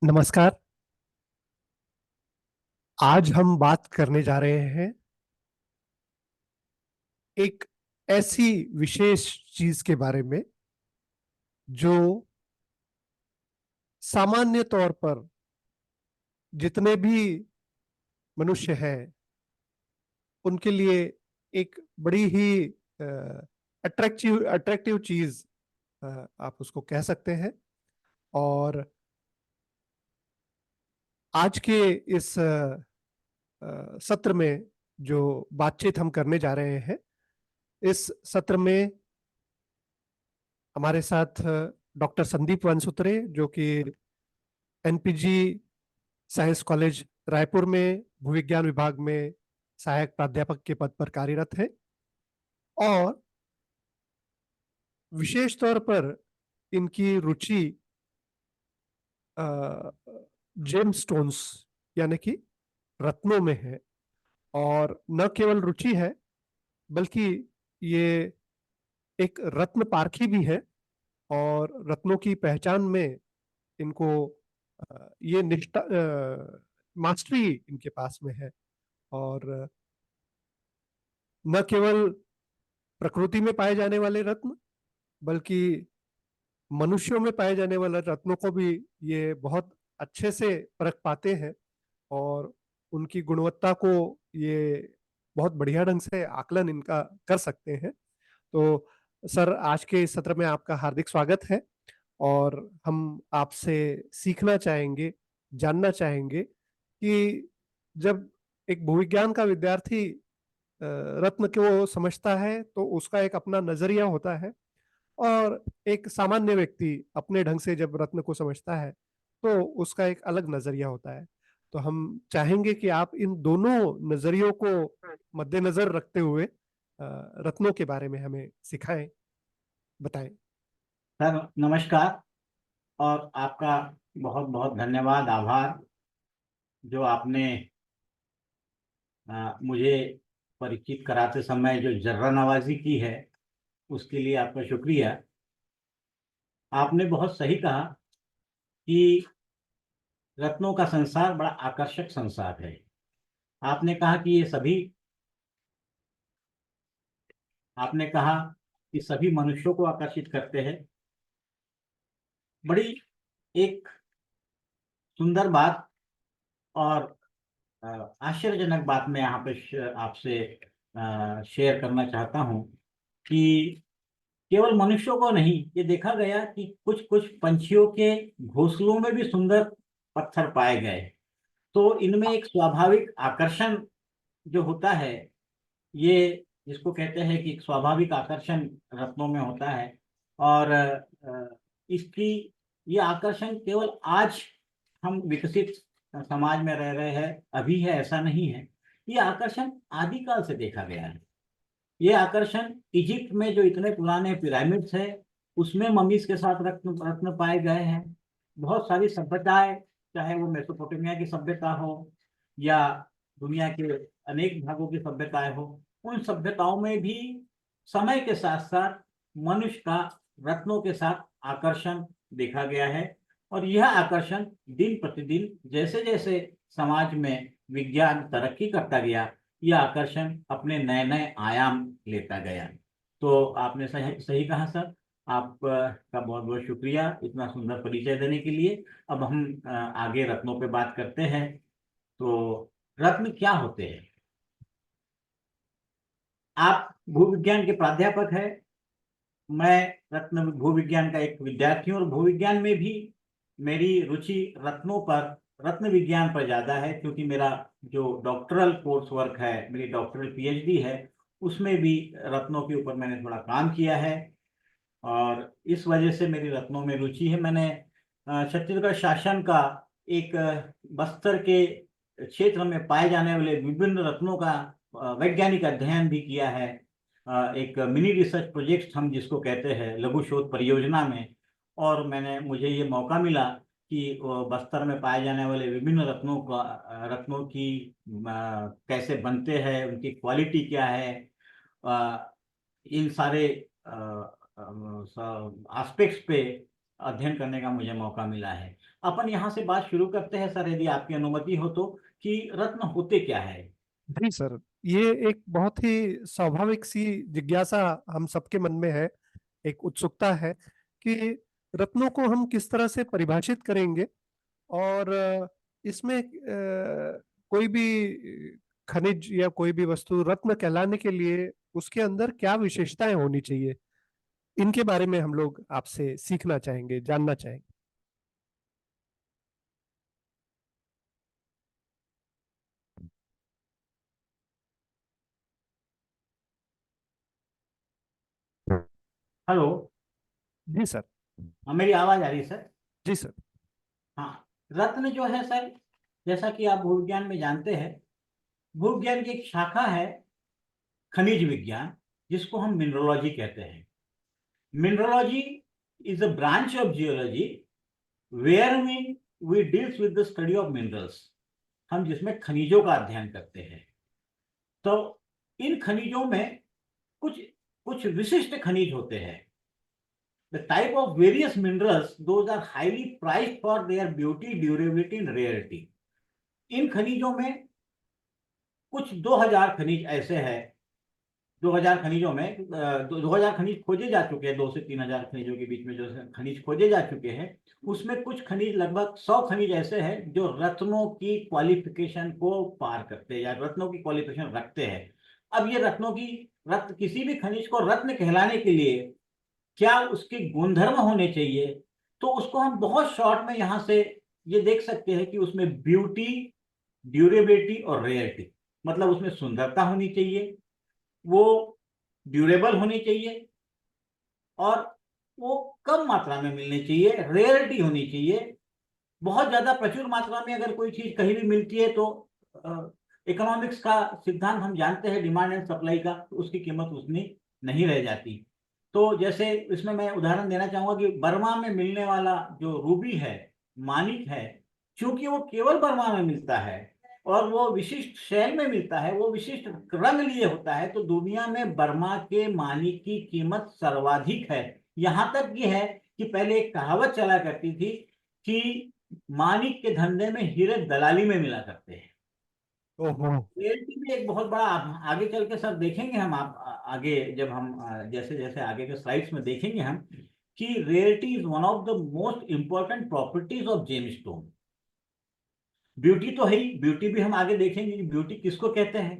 नमस्कार। आज हम बात करने जा रहे हैं एक ऐसी विशेष चीज के बारे में जो सामान्य तौर पर जितने भी मनुष्य हैं उनके लिए एक बड़ी ही अट्रैक्टिव अट्रैक्टिव चीज आप उसको कह सकते हैं। और आज के इस सत्र में जो बातचीत हम करने जा रहे हैं, इस सत्र में हमारे साथ डॉक्टर संदीप वनसूत्रे, जो कि एनपीजी साइंस कॉलेज रायपुर में भूविज्ञान विभाग में सहायक प्राध्यापक के पद पर कार्यरत है। और विशेष तौर पर इनकी रुचि जेम स्टोन्स यानी कि रत्नों में है। और न केवल रुचि है, बल्कि ये एक रत्न पारखी भी है। और रत्नों की पहचान में इनको ये निष्ठा मास्टरी इनके पास में है। और न केवल प्रकृति में पाए जाने वाले रत्न, बल्कि मनुष्यों में पाए जाने वाले रत्नों को भी ये बहुत अच्छे से परख पाते हैं। और उनकी गुणवत्ता को ये बहुत बढ़िया ढंग से आकलन इनका कर सकते हैं। तो सर, आज के इस सत्र में आपका हार्दिक स्वागत है। और हम आपसे सीखना चाहेंगे, जानना चाहेंगे कि जब एक भूविज्ञान का विद्यार्थी रत्न को समझता है तो उसका एक अपना नजरिया होता है। और एक सामान्य व्यक्ति अपने ढंग से जब रत्न को समझता है तो उसका एक अलग नजरिया होता है। तो हम चाहेंगे कि आप इन दोनों नजरियों को मद्देनजर रखते हुए रत्नों के बारे में हमें सिखाएं, बताएं। सर नमस्कार। और आपका बहुत बहुत धन्यवाद, आभार जो आपने मुझे परिचित कराते समय जो जर्रा नवाजी की है, उसके लिए आपका शुक्रिया। आपने बहुत सही कहा कि रत्नों का संसार बड़ा आकर्षक संसार है। आपने कहा कि ये सभी आपने कहा कि सभी मनुष्यों को आकर्षित करते हैं। बड़ी एक सुंदर बात और आश्चर्यजनक बात मैं यहाँ पे आपसे शेयर करना चाहता हूँ कि केवल मनुष्यों को नहीं, ये देखा गया कि कुछ कुछ पंछियों के घोंसलों में भी सुंदर पत्थर पाए गए। तो इनमें एक स्वाभाविक आकर्षण जो होता है, ये जिसको कहते हैं कि एक स्वाभाविक आकर्षण रत्नों में होता है। और इसकी ये आकर्षण केवल आज हम विकसित समाज में रह रहे हैं अभी है, ऐसा नहीं है। ये आकर्षण आदिकाल से देखा गया है। ये आकर्षण इजिप्ट में जो इतने पुराने पिरामिड्स है, उसमें ममीज के साथ रत्न रत्न पाए गए हैं। बहुत सारी सभ्यताएं, चाहे वो मेसोपोटामिया की सभ्यता हो या दुनिया के अनेक भागों की सभ्यताएं हो, उन सभ्यताओं में भी समय के साथ साथ मनुष्य का रत्नों के साथ आकर्षण देखा गया है। और यह आकर्षण दिन प्रतिदिन जैसे जैसे समाज में विज्ञान तरक्की करता गया, यह आकर्षण अपने नए नए आयाम लेता गया। तो आपने सही सही कहा सर। आपका बहुत बहुत शुक्रिया इतना सुंदर परिचय देने के लिए। अब हम आगे रत्नों पे बात करते हैं। तो रत्न क्या होते हैं? आप भूविज्ञान के प्राध्यापक हैं, मैं रत्न भूविज्ञान का एक विद्यार्थी हूँ। और भूविज्ञान में भी मेरी रुचि रत्नों पर, रत्न विज्ञान पर ज्यादा है, क्योंकि मेरा जो डॉक्टरल कोर्स वर्क है, मेरी डॉक्टरल पीएचडी है, उसमें भी रत्नों के ऊपर मैंने थोड़ा काम किया है। और इस वजह से मेरी रत्नों में रुचि है। मैंने छत्तीसगढ़ शासन का एक बस्तर के क्षेत्र में पाए जाने वाले विभिन्न रत्नों का वैज्ञानिक अध्ययन भी किया है। एक मिनी रिसर्च प्रोजेक्ट हम जिसको कहते हैं, लघु शोध परियोजना में। और मुझे ये मौका मिला कि बस्तर में पाए जाने वाले विभिन्न रत्नों की कैसे बनते हैं, उनकी क्वालिटी क्या है, इन सारे एस्पेक्ट्स पे अध्ययन करने का मुझे मौका मिला है। अपन यहाँ से बात शुरू करते हैं सर, यदि आपकी अनुमति हो तो, कि रत्न होते क्या है। जी सर, ये एक बहुत ही स्वाभाविक सी जिज्ञासा हम सबके मन में है, एक उत्सुकता है कि रत्नों को हम किस तरह से परिभाषित करेंगे, और इसमें कोई भी खनिज या कोई भी वस्तु रत्न कहलाने के लिए उसके अंदर क्या विशेषताएं होनी चाहिए, इनके बारे में हम लोग आपसे सीखना चाहेंगे, जानना चाहेंगे। हेलो। जी सर। हाँ, मेरी आवाज आ रही है सर। जी सर। हाँ, रत्न जो है सर, जैसा कि आप भूविज्ञान में जानते हैं, भूविज्ञान की एक शाखा है खनिज विज्ञान, जिसको हम मिनरोलॉजी कहते हैं। Mineralogy is a branch of geology where we deals with the study of minerals. हम जिसमें खनिजों का अध्ययन करते हैं। तो इन खनिजों में कुछ कुछ विशिष्ट खनिज होते हैं। The type of various minerals those are highly priced for their beauty, durability and rarity. इन खनिजों में कुछ 2000 खनिज ऐसे हैं। 2000 खनिजों में 2000 खनिज खोजे जा चुके हैं, 2 से 3000 खनिजों के बीच में जो खनिज खोजे जा चुके हैं, उसमें कुछ खनिज, लगभग 100 खनिज ऐसे हैं जो रत्नों की क्वालिफिकेशन को पार करते हैं या रत्नों की क्वालिफिकेशन रखते हैं। अब ये रत्नों की, रत्न, किसी भी खनिज को रत्न कहलाने के लिए क्या उसके गुणधर्म होने चाहिए, तो उसको हम बहुत शॉर्ट में यहां से ये देख सकते हैं कि उसमें ब्यूटी, ड्यूरेबिलिटी और रेयरिटी, मतलब उसमें सुंदरता होनी चाहिए, वो ड्यूरेबल होनी चाहिए, और वो कम मात्रा में मिलनी चाहिए, रेयरिटी होनी चाहिए। बहुत ज्यादा प्रचुर मात्रा में अगर कोई चीज कहीं भी मिलती है तो इकोनॉमिक्स का सिद्धांत हम जानते हैं, डिमांड एंड सप्लाई का, तो उसकी कीमत उतनी नहीं रह जाती। तो जैसे इसमें मैं उदाहरण देना चाहूंगा कि बर्मा में मिलने वाला जो रूबी है, मानिक है, क्योंकि वो केवल बर्मा में मिलता है और वो विशिष्ट शैल में मिलता है, वो विशिष्ट रंग लिए होता है, तो दुनिया में बर्मा के मानिक की कीमत सर्वाधिक है। यहां तक ये है कि पहले एक कहावत चला करती थी कि मानिक के धंधे में हीरे दलाली में मिला करते हैं। ओहो। रियलिटी भी एक बहुत बड़ा, आगे चल के सर देखेंगे हम, आप आगे जब हम जैसे जैसे आगे के स्लाइड्स में देखेंगे हम, कि reality is one of the most important properties of gemstone. Beauty तो है ही, ब्यूटी भी हम आगे देखेंगे कि ब्यूटी किसको कहते हैं।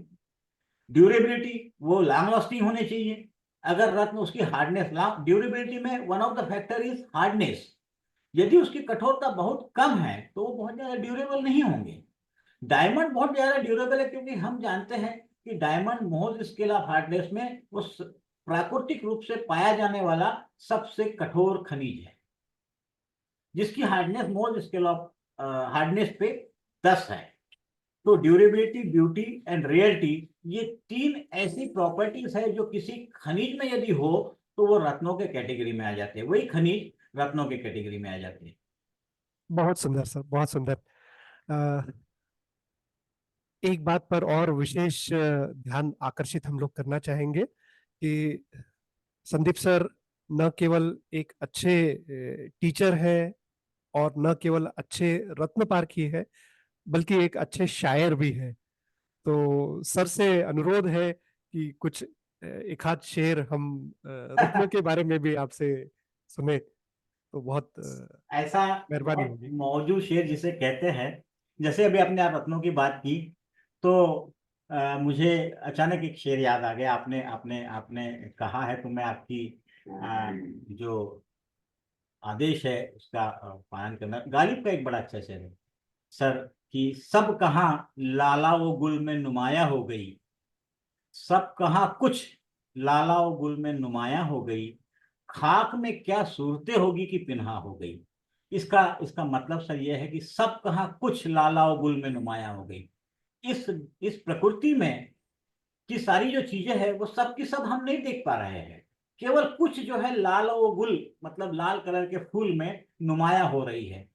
ड्यूरेबिलिटी, वो लॉन्ग लास्टिंग होने चाहिए। अगर रत्न, उसकी हार्डनेस, ड्यूरेबिलिटी में one of the factor is hardness. यदि उसकी कठोरता बहुत कम है तो वो बहुत ज्यादा ड्यूरेबल नहीं होंगे। डायमंड बहुत ज्यादा ड्यूरेबल है, क्योंकि हम जानते हैं कि डायमंड मोहर स्केल ऑफ हार्डनेस में वो प्राकृतिक रूप से पाया जाने वाला सबसे कठोर खनिज है, जिसकी हार्डनेस मोहर स्केल ऑफ हार्डनेस पे 10 है। तो ड्यूरेबिलिटी, ब्यूटी एंड रेयरिटी, ये 3 ऐसी प्रॉपर्टीज है जो किसी खनिज में यदि हो तो वो रत्नों के कैटेगरी में आ जाते हैं, वही खनिज रत्नों के कैटेगरी में आ जाते हैं। बहुत सुंदर सर, बहुत सुंदर। अ, एक बात पर और विशेष ध्यान आकर्षित हम लोग करना चाहेंगे कि संदीप सर न केवल एक अच्छे टीचर है और न केवल अच्छे रत्न पारखी है, बल्कि एक अच्छे शायर भी है। तो सर से अनुरोध है कि कुछ एक आध शेर हम रत्नों के बारे में भी आपसे सुने तो बहुत ऐसा मेहरबानी बहुत होगी। मौजूद शेर जिसे कहते हैं, जैसे अभी आपने आप रत्नों की बात की, तो मुझे अचानक एक शेर याद आ गया। आपने आपने आपने कहा है तो मैं आपकी जो आदेश है उसका पालन करना। गालिब का एक बड़ा अच्छा शेर है सर, कि सब कहाँ लाला वो गुल में नुमाया हो गई, सब कहाँ कुछ लाला वो गुल में नुमाया हो गई, खाक में क्या सूरतें होगी कि पिन्हा हो गई। इसका इसका मतलब सर यह है कि सब कहाँ कुछ लाला वो गुल में नुमाया हो गई। इस प्रकृति में की सारी जो चीजें हैं वो सब की सब हम नहीं देख पा रहे हैं। केवल कुछ जो है लाल और गुल, मतलब लाल कलर के फूल में नुमाया हो रही है।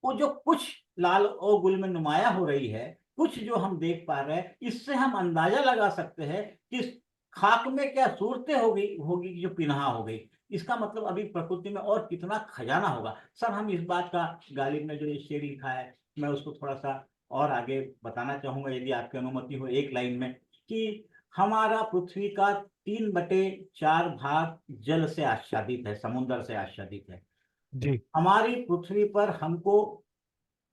वो जो कुछ लाल और गुल में नुमाया हो रही है, कुछ जो हम देख पा रहे हैं, इससे हम अंदाजा लगा सकते हैं कि खाक में क्या सूरतें होगी होगी जो पिन्हा हो गई। इसका मतलब अभी प्रकृति में और कितना खजाना होगा। सर हम इस बात का, गालिब ने जो ये शेर लिखा है, मैं उसको थोड़ा सा और आगे बताना चाहूंगा यदि आपकी अनुमति हो, एक लाइन में, कि हमारा पृथ्वी का 3/4 भाग जल से आच्छादित है, समुद्र से आच्छादित है। जी हमारी पृथ्वी पर हमको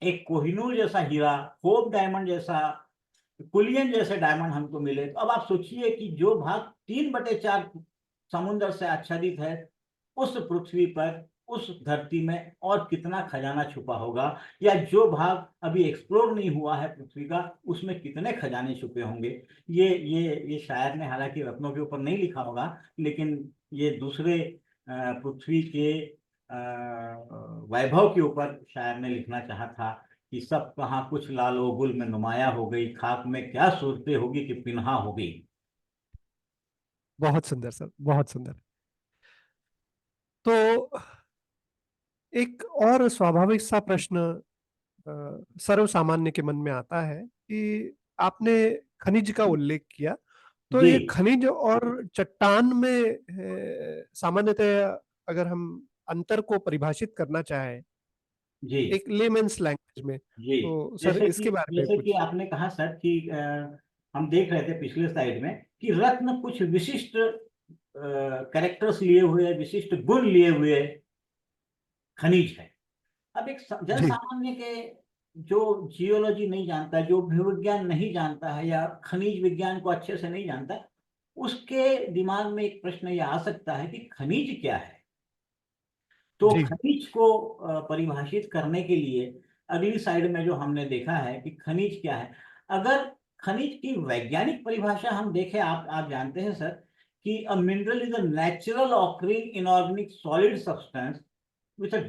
एक कोहिनूर जैसा हीरा, होप डायमंड जैसा, कुलियन जैसे डायमंड हमको मिले, तो अब आप सोचिए कि जो भाग 3/4 समुद्र से आच्छादित है, उस पृथ्वी पर, उस धरती में और कितना खजाना छुपा होगा। या जो भाग अभी एक्सप्लोर नहीं हुआ है पृथ्वी का, उसमें कितने खजाने छुपे होंगे। ये शायर ने हालांकि रत्नों के ऊपर नहीं लिखा होगा, लेकिन ये दूसरे पृथ्वी के वैभव के ऊपर शायर ने लिखना चाहा था कि सब कहाँ कुछ लालो गुल में नुमाया हो गई, खाक में क्या सूरतें होगी कि पिन्हा हो गई। बहुत सुंदर सर, बहुत सुंदर। तो एक और स्वाभाविक सा प्रश्न सर्व सामान्य के मन में आता है कि आपने खनिज का उल्लेख किया, तो जी ये खनिज और चट्टान में सामान्यतः अगर हम अंतर को परिभाषित करना चाहें जी एक लेमेंस लैंग्वेज में, जी। तो सर इसके बारे में जैसे कि कुछ। आपने कहा सर कि हम देख रहे थे पिछले स्लाइड में कि रत्न कुछ विशिष्ट कैरेक्टर्स लिए हुए, विशिष्ट गुण लिए हुए खनिज है। अब एक जन जी सामान्य के, जो जियोलॉजी नहीं जानता, जो भूविज्ञान नहीं जानता है या खनिज विज्ञान को अच्छे से नहीं जानता, उसके दिमाग में एक प्रश्न ये आ सकता है कि खनिज क्या है। तो जी खनिज को परिभाषित करने के लिए अगली साइड में जो हमने देखा है कि खनिज क्या है। अगर खनिज की वैज्ञानिक परिभाषा हम देखें, आप जानते हैं सर कि a mineral is a natural occurring inorganic solid substance with a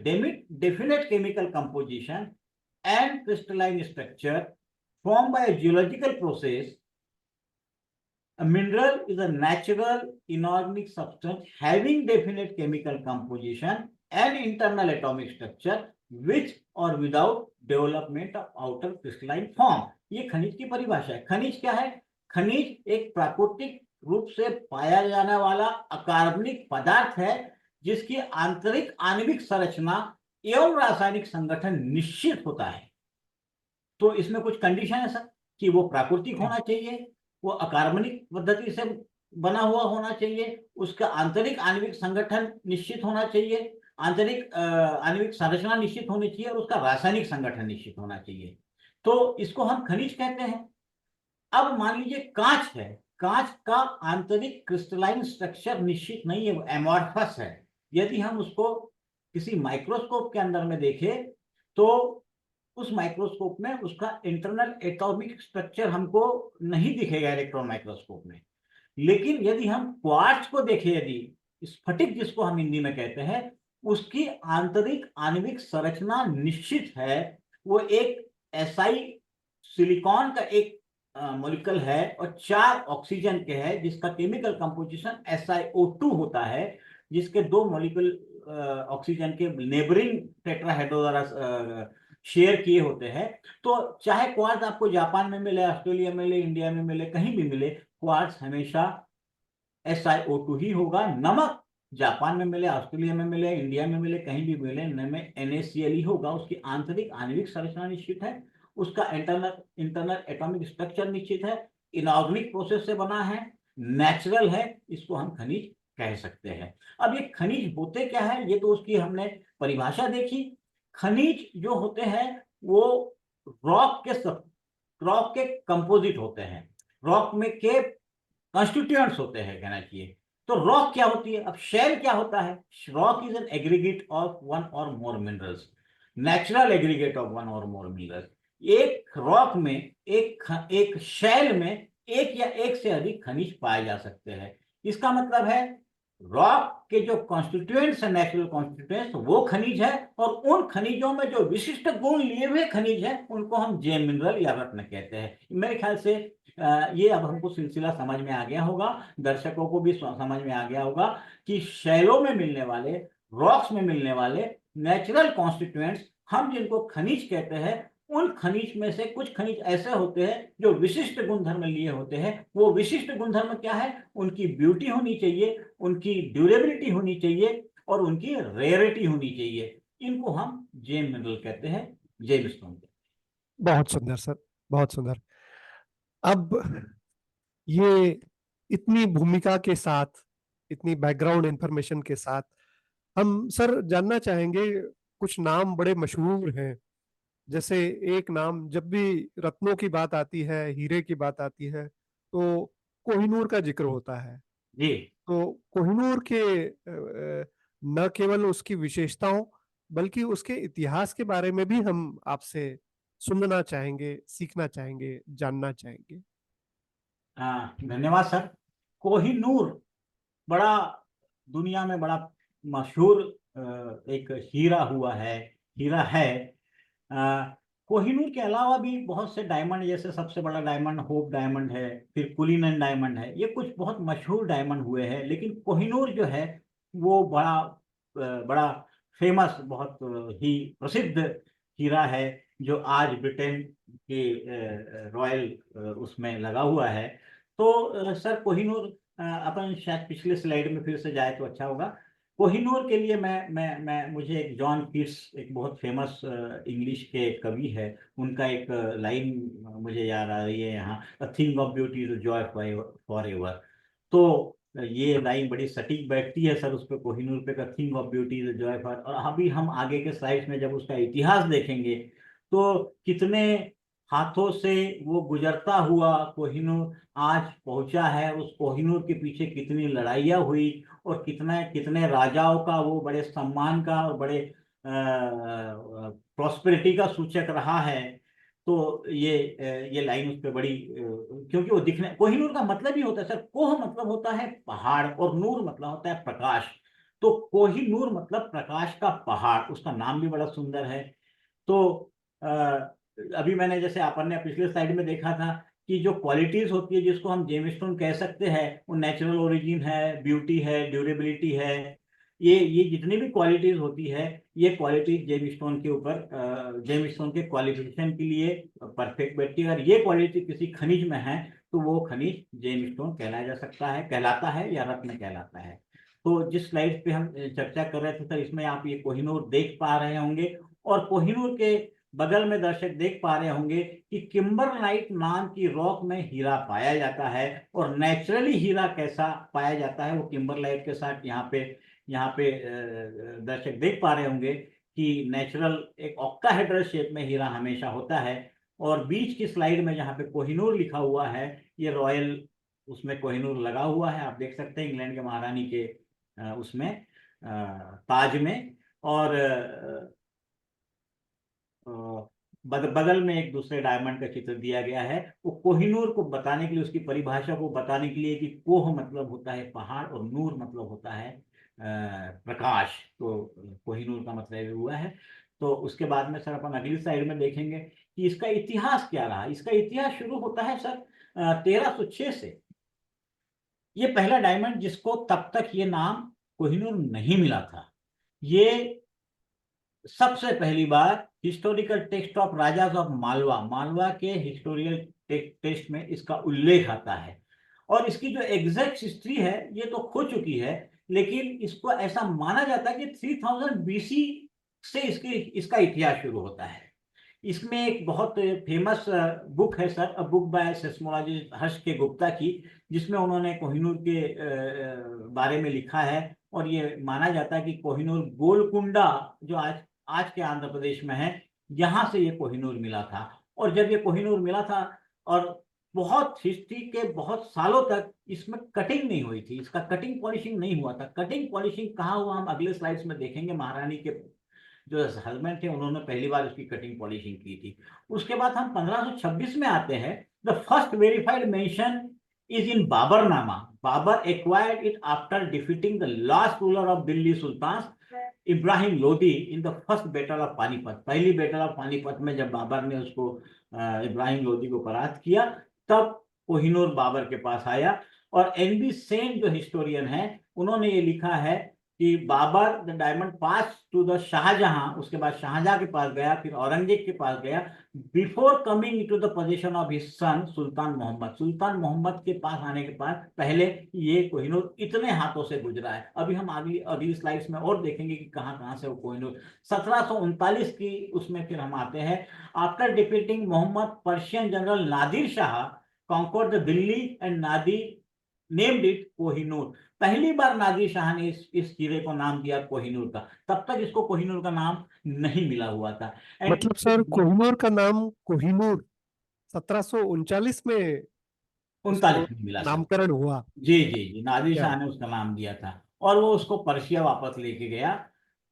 definite chemical composition and crystalline structure formed by a geological process. A mineral is a natural inorganic substance having definite chemical composition and internal atomic structure which or without development of outer crystalline form. ये खनिज की परिभाषा है। खनिज क्या है? खनिज एक प्राकृतिक रूप से पाया जाने वाला अकार्बनिक पदार्थ है जिसकी आंतरिक आणविक संरचना एवं रासायनिक संगठन निश्चित होता है। तो इसमें कुछ कंडीशन है सर कि वो प्राकृतिक जी होना चाहिए, वो अकार्बनिक पद्धति से बना हुआ होना चाहिए, उसका आंतरिक आणविक संगठन निश्चित होना चाहिए, आंतरिक आणविक संरचना निश्चित होनी चाहिए, और उसका रासायनिक संगठन निश्चित होना चाहिए। तो इसको हम खनिज कहते हैं। अब मान लीजिए कांच है, कांच का आंतरिक क्रिस्टलाइन स्ट्रक्चर निश्चित नहीं है, वो एमॉर्फस है। यदि हम उसको किसी माइक्रोस्कोप के अंदर में देखें तो उस माइक्रोस्कोप में उसका इंटरनल एटॉमिक स्ट्रक्चर हमको नहीं दिखेगा इलेक्ट्रॉन माइक्रोस्कोप में। लेकिन यदि हम क्वार्ट्ज को देखें, यदि स्फटिक जिसको हम हिंदी में कहते हैं, उसकी आंतरिक आणविक संरचना निश्चित है। वो एक एसआई सिलिकॉन का एक मॉलिक्यूल है और 4 ऑक्सीजन के है, जिसका केमिकल कंपोजिशन SiO2 होता है, जिसके 2 मॉलिक्यूल ऑक्सीजन के नेबरिंग टेट्राहेड्रो द्वारा शेयर किए होते हैं। तो चाहे क्वार्ट्ज आपको जापान में मिले, ऑस्ट्रेलिया में मिले, इंडिया में मिले, कहीं भी मिले, क्वार्ट्ज हमेशा SiO2 ही होगा। नमक जापान में मिले, ऑस्ट्रेलिया में मिले, इंडिया में मिले, कहीं भी मिले, नमक NaCl ही होगा। उसकी आंतरिक आणविक संरचना निश्चित है, उसका इंटरनल एटॉमिक स्ट्रक्चर निश्चित है, इनऑर्गेनिक प्रोसेस से बना है, नेचुरल है, इसको हम खनिज कह सकते हैं। अब ये खनिज होते क्या है, ये तो उसकी हमने परिभाषा देखी। खनिज जो होते हैं वो रॉक के कंपोजिट होते हैं, रॉक में के कंस्टिट्यूएंट्स होते हैं कहना चाहिए। तो रॉक क्या होती है? अब शेल क्या होता है? Rock is an aggregate of one or more minerals, natural aggregate of one or more minerals. एक रॉक में, एक शेल में एक या एक से अधिक खनिज पाए जा सकते हैं। इसका मतलब है रॉक के जो कॉन्स्टिट्यूएंट्स है, नेचुरल कॉन्स्टिट्यूएंट्स, वो खनिज है, और उन खनिजों में जो विशिष्ट गुण लिए हुए खनिज है उनको हम जेम मिनरल या रत्न कहते हैं। मेरे ख्याल से ये अब हमको सिलसिला समझ में आ गया होगा, दर्शकों को भी समझ में आ गया होगा कि शैलों में मिलने वाले, रॉक्स में मिलने वाले नेचुरल कॉन्स्टिट्यूएंट्स हम जिनको खनिज कहते हैं, उन खनिज में से कुछ खनिज ऐसे होते हैं जो विशिष्ट गुणधर्म लिए होते हैं। वो विशिष्ट गुणधर्म क्या है? उनकी ब्यूटी होनी चाहिए, उनकी ड्यूरेबिलिटी होनी चाहिए और उनकी रेयरिटी होनी चाहिए। इनको हम जेम मिनरल कहते हैं, जेम स्टोन। बहुत सुंदर सर, बहुत सुंदर। अब ये इतनी भूमिका के साथ, इतनी बैकग्राउंड इंफॉर्मेशन के साथ, हम सर जानना चाहेंगे, कुछ नाम बड़े मशहूर हैं। जैसे एक नाम, जब भी रत्नों की बात आती है, हीरे की बात आती है, तो कोहिनूर का जिक्र होता है। जी। तो कोहिनूर के न केवल उसकी विशेषताओं बल्कि उसके इतिहास के बारे में भी हम आपसे सुनना चाहेंगे, सीखना चाहेंगे, जानना चाहेंगे। धन्यवाद सर। कोहिनूर बड़ा दुनिया में बड़ा मशहूर एक हीरा हुआ है, हीरा है। अ, कोहिनूर के अलावा भी बहुत से डायमंड, जैसे सबसे बड़ा डायमंड होप डायमंड है, फिर कुलीनन डायमंड है, ये कुछ बहुत मशहूर डायमंड हुए हैं। लेकिन कोहिनूर जो है वो बड़ा फेमस, बहुत ही प्रसिद्ध हीरा है, जो आज ब्रिटेन के रॉयल उसमें लगा हुआ है। तो सर कोहिनूर, अपन शायद पिछले स्लाइड में फिर से जाए तो अच्छा होगा। कोहिनूर के लिए मैं मुझे एक जॉन कीट्स, एक बहुत फेमस इंग्लिश के कवि है, उनका एक लाइन मुझे याद आ रही है यहाँ, a thing of beauty is Joy for ever. तो ये लाइन बड़ी सटीक बैठती है सर उस पे, कोहिनूर पे, a thing of beauty is Joy for. और अभी हम आगे के स्लाइड्स में जब उसका इतिहास देखेंगे तो कितने हाथों से वो गुजरता हुआ कोहिनूर आज पहुंचा है, उस कोहिनूर के पीछे कितनी लड़ाइयाँ हुई और कितने कितने राजाओं का वो बड़े सम्मान का और बड़े प्रॉस्पेरिटी का सूचक रहा है। तो ये लाइन उस पर बड़ी क्योंकि वो दिखने, कोहिनूर का मतलब ही होता है सर, कोह मतलब होता है पहाड़ और नूर मतलब होता है प्रकाश। तो कोहिनूर मतलब प्रकाश का पहाड़, उसका नाम भी बड़ा सुंदर है। तो अभी मैंने, जैसे अपन ने पिछले स्लाइड में देखा था कि जो क्वालिटीज होती है जिसको हम जेमस्टोन कह सकते हैं, वो नेचुरल ओरिजिन है, ब्यूटी है, ड्यूरेबिलिटी है। ये जितनी भी क्वालिटीज होती है, ये क्वालिटीज जेमस्टोन के ऊपर, जेमस्टोन के क्वालिफिकेशन के लिए परफेक्ट बैठती है। अगर ये क्वालिटी किसी खनिज में है तो वो खनिज जेमस्टोन कहलाया जा सकता है, कहलाता है, या रत्न कहलाता है। तो जिस स्लाइड पे हम चर्चा कर रहे थे सर, इसमें आप ये कोहिनूर देख पा रहे होंगे, और कोहिनूर के बगल में दर्शक देख पा रहे होंगे कि किम्बरलाइट नाम की रॉक में हीरा पाया जाता है। और नेचुरली हीरा कैसा पाया जाता है, वो किम्बरलाइट के साथ यहाँ पे दर्शक देख पा रहे होंगे कि नेचुरल एक ऑक्टाहेड्रल शेप में हीरा हमेशा होता है। और बीच की स्लाइड में जहाँ पे कोहिनूर लिखा हुआ है, ये रॉयल, उसमें कोहिनूर लगा हुआ है, आप देख सकते हैं इंग्लैंड के महारानी के उसमें ताज में। और बगल में एक दूसरे डायमंड का चित्र दिया गया है, वो कोहिनूर को बताने के लिए, उसकी परिभाषा को बताने के लिए कि कोह मतलब होता है पहाड़ और नूर मतलब होता है प्रकाश। तो कोहिनूर का मतलब ये हुआ है। तो उसके बाद में सर अपन अगली साइड में देखेंगे कि इसका इतिहास क्या रहा। इसका इतिहास शुरू होता है सर 1306 से। ये पहला डायमंड जिसको तब तक ये नाम कोहिनूर नहीं मिला था, ये सबसे पहली बार historical text of rajas of Malwa, Malwa के हिस्टोरियल टेक्स्ट में इसका उल्लेख आता है। और इसकी जो एग्जैक्ट हिस्ट्री है ये तो खो चुकी है, लेकिन इसको ऐसा माना जाता है कि 3000 बीसी से इसका इतिहास शुरू होता है। इसमें एक बहुत फेमस बुक है सर, अ बुक बाय सेस्मोलॉजिस्ट हर्ष के गुप्ता की, जिसमें उन्होंने कोहिनूर के बारे में लिखा है। और ये माना जाता है कि कोहिनूर गोलकुंडा, जो आज आज के आंध्र प्रदेश में है, यहाँ से ये कोहिनूर मिला था। और जब ये कोहिनूर मिला था, और बहुत हिस्ट्री के बहुत सालों तक इसमें कटिंग नहीं हुई थी, इसका कटिंग पॉलिशिंग नहीं हुआ था। कटिंग पॉलिशिंग कहाँ हुआ हम अगले स्लाइड्स में देखेंगे। महारानी के जो हस्बैंड थे उन्होंने पहली बार उसकी कटिंग पॉलिशिंग की थी। उसके बाद हम 1526 में आते हैं। The first verified mention is in Baburnama. Babur acquired it after defeating the last ruler of Delhi sultan Ibrahim Lodi in the first battle of Panipat. पहली बैटल ऑफ पानीपत में जब बाबर ने उसको इब्राहिम लोदी को परास्त किया, तब कोहिनूर बाबर के पास आया। और एनबी सेन जो हिस्टोरियन है, उन्होंने ये लिखा है कि Babur the diamond pass to the Shahjahan, उसके बाद शाहजहां के पास गया, फिर औरंगजेब के पास गया, before coming to the position of his son Sultan Mohammad. Sultan Mohammad के पास आने के बाद पहले ये कोहिनूर इतने हाथों से गुजरा है। अभी हम अगली अगली स्लाइड्स में और देखेंगे कि कहाँ कहाँ से वो कोहिनूर 1739 की उसमें फिर हम आते हैं। After defeating Mohammad, Persian general Nadir Shah conquered the Delhi and Nadir named it Kohinoor. पहली बार नादिर शाह ने इस हीरे को नाम दिया कोहिनूर का। तब तक इसको कोहिनूर का नाम नहीं मिला हुआ था। एंड मतलब सर कोहिनूर का नाम कोहिनूर 1739 में उसको 39 में मिला सर। नामकरण हुआ। जी जी जी, नादिर क्या? शाह ने उसका नाम दिया था और वो उसको पर्शिया वापस लेके गया।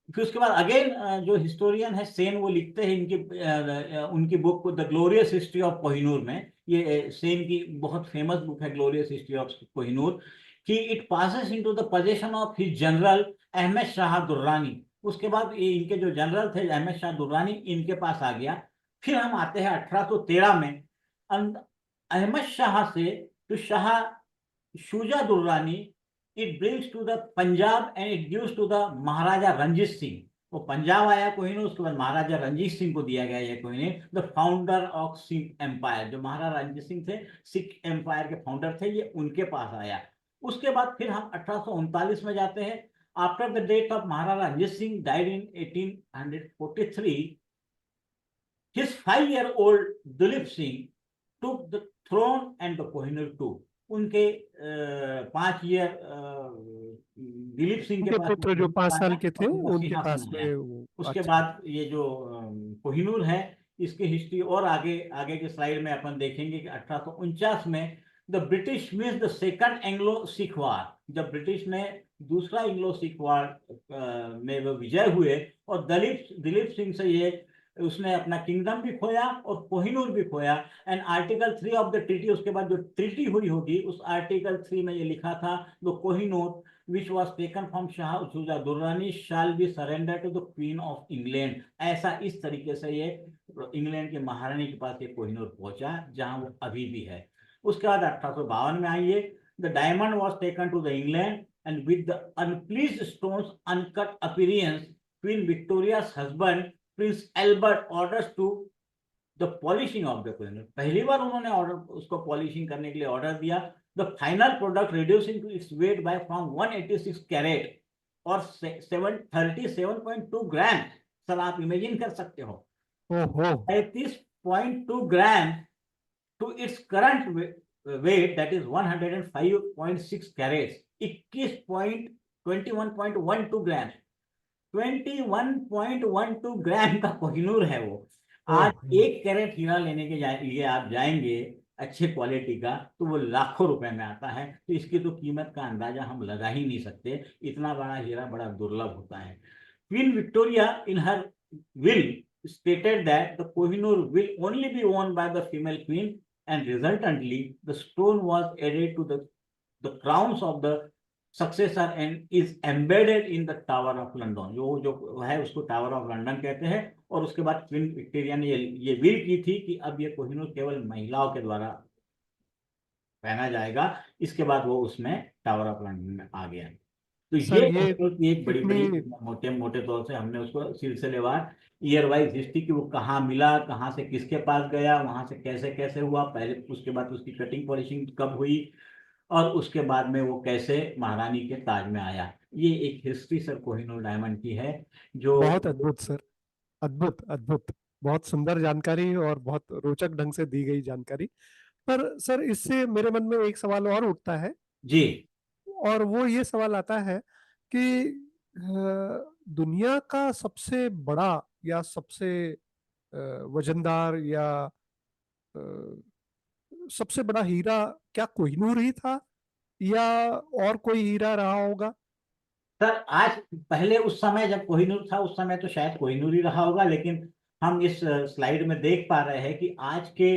फिर उसके बाद अगेन जो हिस्टोरियन है सेन, वो लिखते हैं इनकी उनकी बुक को the glorious history of Kohinoor में, ये सेन की बहुत फेमस बुक है ग्लोरियस हिस्ट्री ऑफ कोहिनूर, कि it passes into the position of his general Ahmad Shah Durrani. उसके बाद ये इनके जो जनरल थे अहमद शाह दुर्रानी, इनके पास आ गया। फिर हम आते हैं 1813 में। अहमद शाह से तो Shah Shuja Durrani, it brings to the Punjab and it gives to the Maharaja Ranjit Singh. वो पंजाब आया कोहिनूर, उसके बाद महाराजा रंजीत सिंह को दिया गया ये Kohinoor. The founder of Sikh empire, जो महाराजा रंजीत सिंह थे सिख एम्पायर के फाउंडर थे, ये उनके पास आया। उसके बाद फिर हम 1839 में जाते हैं। After the death of Maharaja Ranjit Singh died in 1843, his 5-year-old Dilip Singh took the throne and the Kohinoor too. उनके 5 ईयर दिलीप सिंह के उनके पास पुत्र जो कोहिनूर 5 साल आया के थे और उनका उनके पास सिंहासन आया। में वो। उसके अच्छा। बाद ये जो कोहिनूर है, इसकी हिस्ट्री और आगे आगे के स्लाइड में अपन देखेंगे कि 1849 में the British means the second Anglo Sikh war, जब ब्रिटिश ने दूसरा एंग्लो सिख वार में वो विजय हुए और दिलीप सिंह से ये उसने अपना किंगडम भी खोया और कोहिनूर भी खोया। And article 3 of the treaty, उसके बाद जो ट्रीटी हुई होगी उस आर्टिकल 3 में ये लिखा था the Kohinoor which was taken from Shah Shuja Durrani shall be surrender to the queen of England. ऐसा इस तरीके से ये इंग्लैंड के महारानी के पास ये कोहिनूर पहुंचा, जहां वो अभी भी है। उसके बाद 1852 में आइए, the diamond was taken to the England and with the unpolished stones uncut appearance, queen Victoria's husband prince Albert orders to the polishing of the Kohinoor. पहली बार उन्होंने ऑर्डर उसको पॉलिशिंग करने के लिए ऑर्डर दिया। The final product reducing to its weight by from 186 carat और 737.2 ग्राम। Sir आप इमेजिन कर सकते हो, ओहो। 35.2 gram to its current weight that is 105.6 carats, 21.12 gram. 21.12 gram का कोहिनूर है वो। आज ओहो। 1 कैरेट हीरा लेने के लिए आप जाएंगे अच्छे क्वालिटी का, तो वो लाखों रुपए में आता है। तो इसकी तो कीमत का अंदाजा हम लगा ही नहीं सकते, इतना बड़ा हीरा बड़ा दुर्लभ होता है। Queen Victoria in her will stated that the Kohinoor will only be owned by the female queen, and resultantly the stone was added to the crowns of the successor and is embedded in the tower of London. जो है उसको tower of London कहते हैं। और उसके बाद queen Victoria ने ये विल की थी कि अब ये कोहिनूर केवल महिलाओं के द्वारा पहना जाएगा। इसके बाद वो उसमें टावर ऑफ लंदन में आ गया। तो सर ये ये कोहिनूर की एक बड़ी कितनी। बड़ी मोटे मोटे तौर से हमने उसको सिलसिलेवार ईयर वाइज हिस्ट्री की, वो कहाँ मिला, कहाँ से किसके पास गया, वहां से कैसे कैसे हुआ, पहले उसके बाद उसकी कटिंग पॉलिशिंग कब हुई, और उसके बाद में वो कैसे महारानी के ताज में आया। ये एक हिस्ट्री सर कोहिनूर डायमंड की है जो। बहुत अद्भुत सर। अद्भुत अद्भुत। बहुत सुंदर जानकारी और बहुत रोचक ढंग से दी गई जानकारी। पर सर इससे मेरे मन में एक सवाल और उठता है। जी और वो ये सवाल आता है कि दुनिया का सबसे बड़ा या सबसे वजनदार या अ, सबसे बड़ा हीरा क्या कोहिनूर ही था या और कोई हीरा रहा होगा? सर, आज पहले उस समय जब कोहिनूर था उस समय तो शायद कोहिनूर ही रहा होगा, लेकिन हम इस स्लाइड में देख पा रहे हैं कि आज के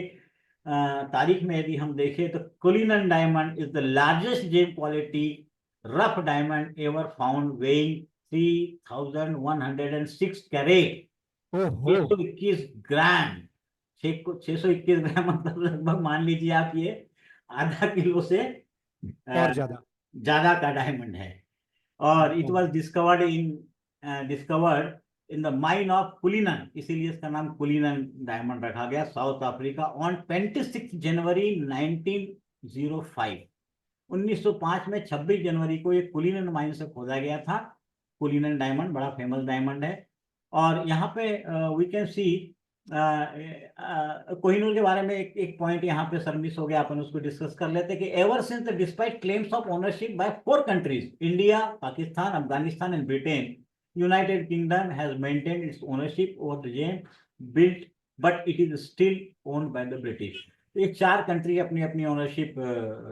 तारीख में यदि हम देखें तो Cullinan diamond is the largest gem quality rough diamond ever found, weighing 3106 carat, ओहो। 621 ग्राम। 621 ग्राम मतलब लगभग मान लीजिए आप ये ½ किलो से और अ, ज्यादा। ज्यादा का डायमंड है। और it was discovered in the mine of Cullinan, इसीलिए इसका नाम कुलिनन डायमंड रखा गया, साउथ अफ्रीका, ऑन 26 जनवरी 1905। 1905 में 26 जनवरी को ये कुलिनन माइन से खोदा गया था। कुलिनन डायमंड बड़ा फेमस डायमंड है। और यहाँ पे वी कैन सी कोहिनूर के बारे में एक पॉइंट यहाँ पे सर मिस हो गया, अपन उसको डिस्कस कर लेते कि ever since the despite claims of ownership by 4 countries, India, Pakistan, Afghanistan and Britain, United Kingdom has maintained its ownership over the gem built, but it is still owned by the British. ये 4 country अपनी अपनी ownership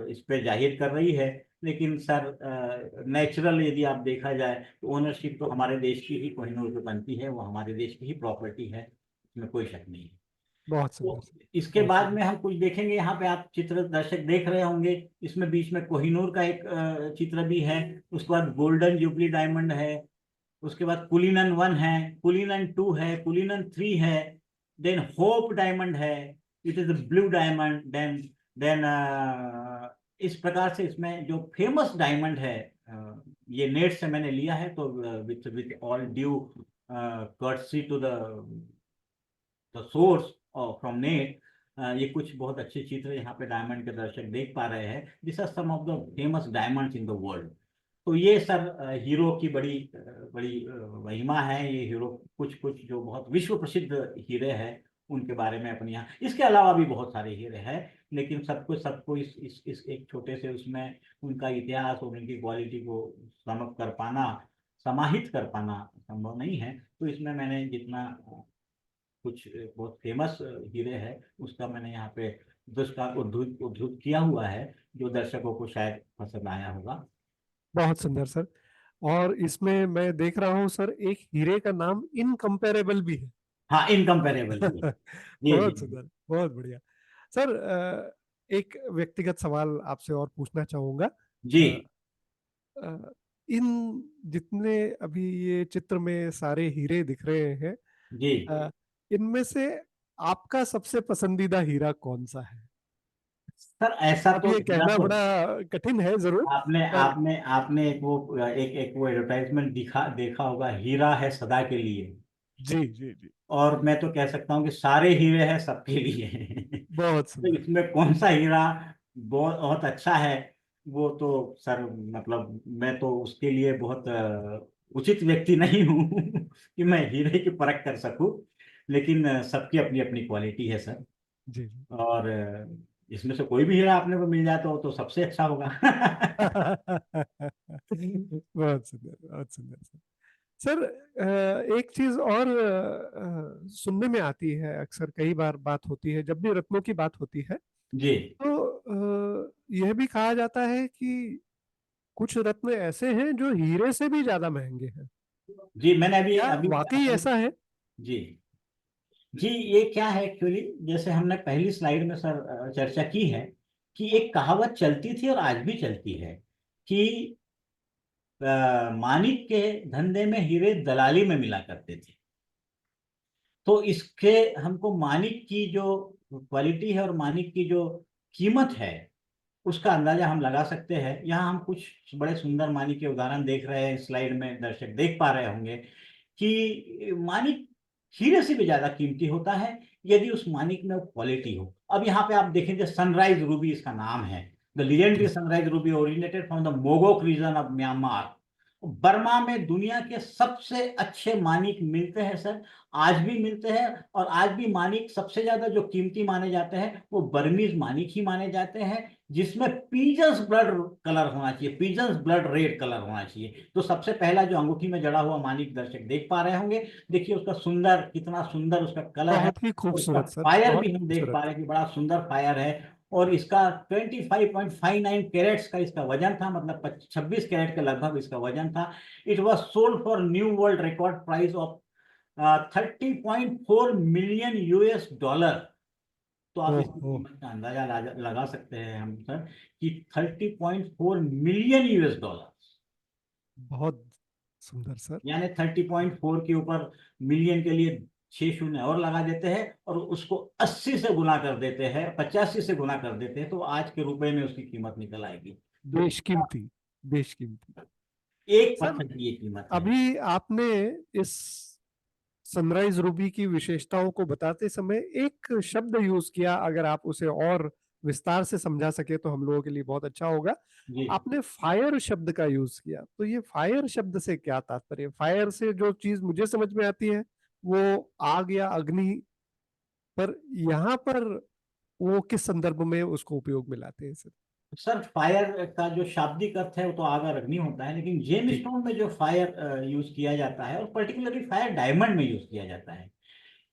इस पे जाहिर कर रही है, लेकिन सर नेचुरल यदि आप देखा जाए तो ओनरशिप तो हमारे देश की ही कोहिनूर पे बनती है, वो हमारे देश की ही प्रॉपर्टी है, इसमें कोई शक नहीं है। बहुत सुंदर तो सर। इसके बहुत बाद सुंदर। में हम कुछ देखेंगे, यहाँ पे आप चित्र दर्शक देख रहे होंगे, इसमें बीच में कोहिनूर का एक चित्र भी है। उसके बाद गोल्डन जुबली डायमंड है, उसके बाद कुलिनन 1 है, कुलिनन 2 है, कुलिनन 3 है, देन होप डायमंड है, it is blue diamond, then इस प्रकार से इसमें जो फेमस डायमंड है, ये नेट से मैंने लिया है, तो with all due courtesy to the source from net, ये कुछ बहुत अच्छे चित्र यहाँ पे डायमंड के दर्शक देख पा रहे हैं। This are some of the famous diamonds in the world. तो ये सर हीरो की बड़ी महिमा है। ये हीरो कुछ कुछ जो बहुत विश्व प्रसिद्ध हीरे हैं उनके बारे में अपने यहाँ, इसके अलावा भी बहुत सारे हीरे हैं, लेकिन सबको सबको इस एक छोटे से उसमें उनका इतिहास और उनकी क्वालिटी को समझ कर पाना, समाहित कर पाना संभव नहीं है। तो इसमें मैंने जितना कुछ बहुत फेमस हीरे है उसका मैंने यहाँ पे दृष्टांत उद्धृत उद्धृत किया हुआ है, जो दर्शकों को शायद पसंद आया होगा। बहुत सुंदर सर। और इसमें मैं देख रहा हूँ सर, एक हीरे का नाम इनकम्पेरेबल भी है। हाँ, इनकम्पेरेबल भी है। जी बहुत जी सुंदर, बहुत बढ़िया। सर, एक व्यक्तिगत सवाल आपसे और पूछना चाहूंगा। जी अ, अ, इन जितने अभी ये चित्र में सारे हीरे दिख रहे हैं, जी। इनमें से आपका सबसे पसंदीदा हीरा कौन सा है? सर ऐसा अब तो ये हीरा कहना तो बड़ा कठिन है जरूर, आपने पर आपने आपने एक वो एडवर्टाइजमेंट देखा होगा, हीरा है सदा के लिए। जी जी जी। और मैं तो कह सकता हूँ कि सारे हीरे हैं सबके लिए। बहुत तो सुंदर। इसमें कौन सा हीरा बहुत बहुत अच्छा है, वो तो सर मतलब मैं तो उसके लिए बहुत उचित व्यक्ति नहीं हूँ कि मैं हीरे की परख कर सकूं। लेकिन सबकी अपनी अपनी क्वालिटी है सर। जी जी। और इसमें से कोई भी हीरा आपने को मिल जाए तो सबसे अच्छा होगा। बहुत सुंदर, बहुत सुंदर सर। सर, एक चीज और सुनने में आती है, अक्सर कई बार बात होती है जब भी रत्नों की बात होती है, जी तो यह भी कहा जाता है कि कुछ रत्न ऐसे हैं जो हीरे से भी ज्यादा महंगे हैं। जी, मैंने अभी क्या अभी वाकई ऐसा है? जी जी, ये क्या है एक्चुअली, जैसे हमने पहली स्लाइड में सर चर्चा की है कि एक कहावत चलती थी और आज भी चलती है कि मानिक के धंधे में हीरे दलाली में मिला करते थे। तो इसके हमको मानिक की जो क्वालिटी है और मानिक की जो कीमत है उसका अंदाजा हम लगा सकते हैं। यहाँ हम कुछ बड़े सुंदर मानिक के उदाहरण देख रहे हैं, स्लाइड में दर्शक देख पा रहे होंगे कि मानिक हीरे से भी ज्यादा कीमती होता है यदि उस मानिक में क्वालिटी हो। अब यहाँ पे आप देखेंगे सनराइज रूबी इसका नाम है। द लीजेंडरी जी। Sunrise ruby originated from the Mogok region of Myanmar. Burma में दुनिया के सबसे अच्छे मानिक मिलते हैं सर, आज भी मिलते हैं। और आज भी मानिक सबसे ज्यादा जो कीमती माने जाते हैं वो बर्मीज मानिक ही माने जाते हैं, जिसमें पीजन्स ब्लड कलर होना चाहिए, पीजन्स ब्लड रेड कलर होना चाहिए। तो सबसे पहला जो अंगूठी में जड़ा हुआ मानिक दर्शक देख पा रहे होंगे, देखिए उसका सुंदर, कितना सुंदर उसका कलर है। बहुत ही और उसका खूबसूरत सर, फायर बहुत भी हम देख खूबसूरत। पा रहे हैं कि बड़ा सुंदर फायर है। और इसका 25.59 कैरेट्स का इसका वजन था, मतलब 26 कैरेट के लगभग इसका वजन था। It was sold for new world record price of 30.4 million US dollar. तो आप इसकी ओहो। कीमत का अंदाजा लगा सकते हैं हम सर कि 30.4 मिलियन US डॉलर, बहुत सुंदर सर। यानी 30.4 के ऊपर मिलियन के लिए 6 शून्य और लगा देते हैं और उसको 80 से गुना कर देते हैं, 85 से गुना कर देते हैं, तो आज के रुपए में उसकी कीमत निकल आएगी। तो बेशकीमती, बेशकीमती। सर 1% की ये कीमत है। अभी आपने इस सनराइज रूबी की विशेषताओं को बताते समय एक शब्द यूज किया, अगर आप उसे और विस्तार से समझा सके तो हम लोगों के लिए बहुत अच्छा होगा। जी आपने फायर शब्द का यूज किया, तो ये फायर शब्द से क्या तात्पर्य? फायर से जो चीज मुझे समझ में आती है वो आग या अग्नि, पर यहाँ पर वो किस संदर्भ में उसको उपयोग में लाते हैं सर? सर, फायर का जो शाब्दिक अर्थ है वो तो आग और अग्नि होता है, लेकिन जेम जी। स्टोन में जो फायर यूज किया जाता है, और पर्टिकुलरली फायर डायमंड में यूज किया जाता है।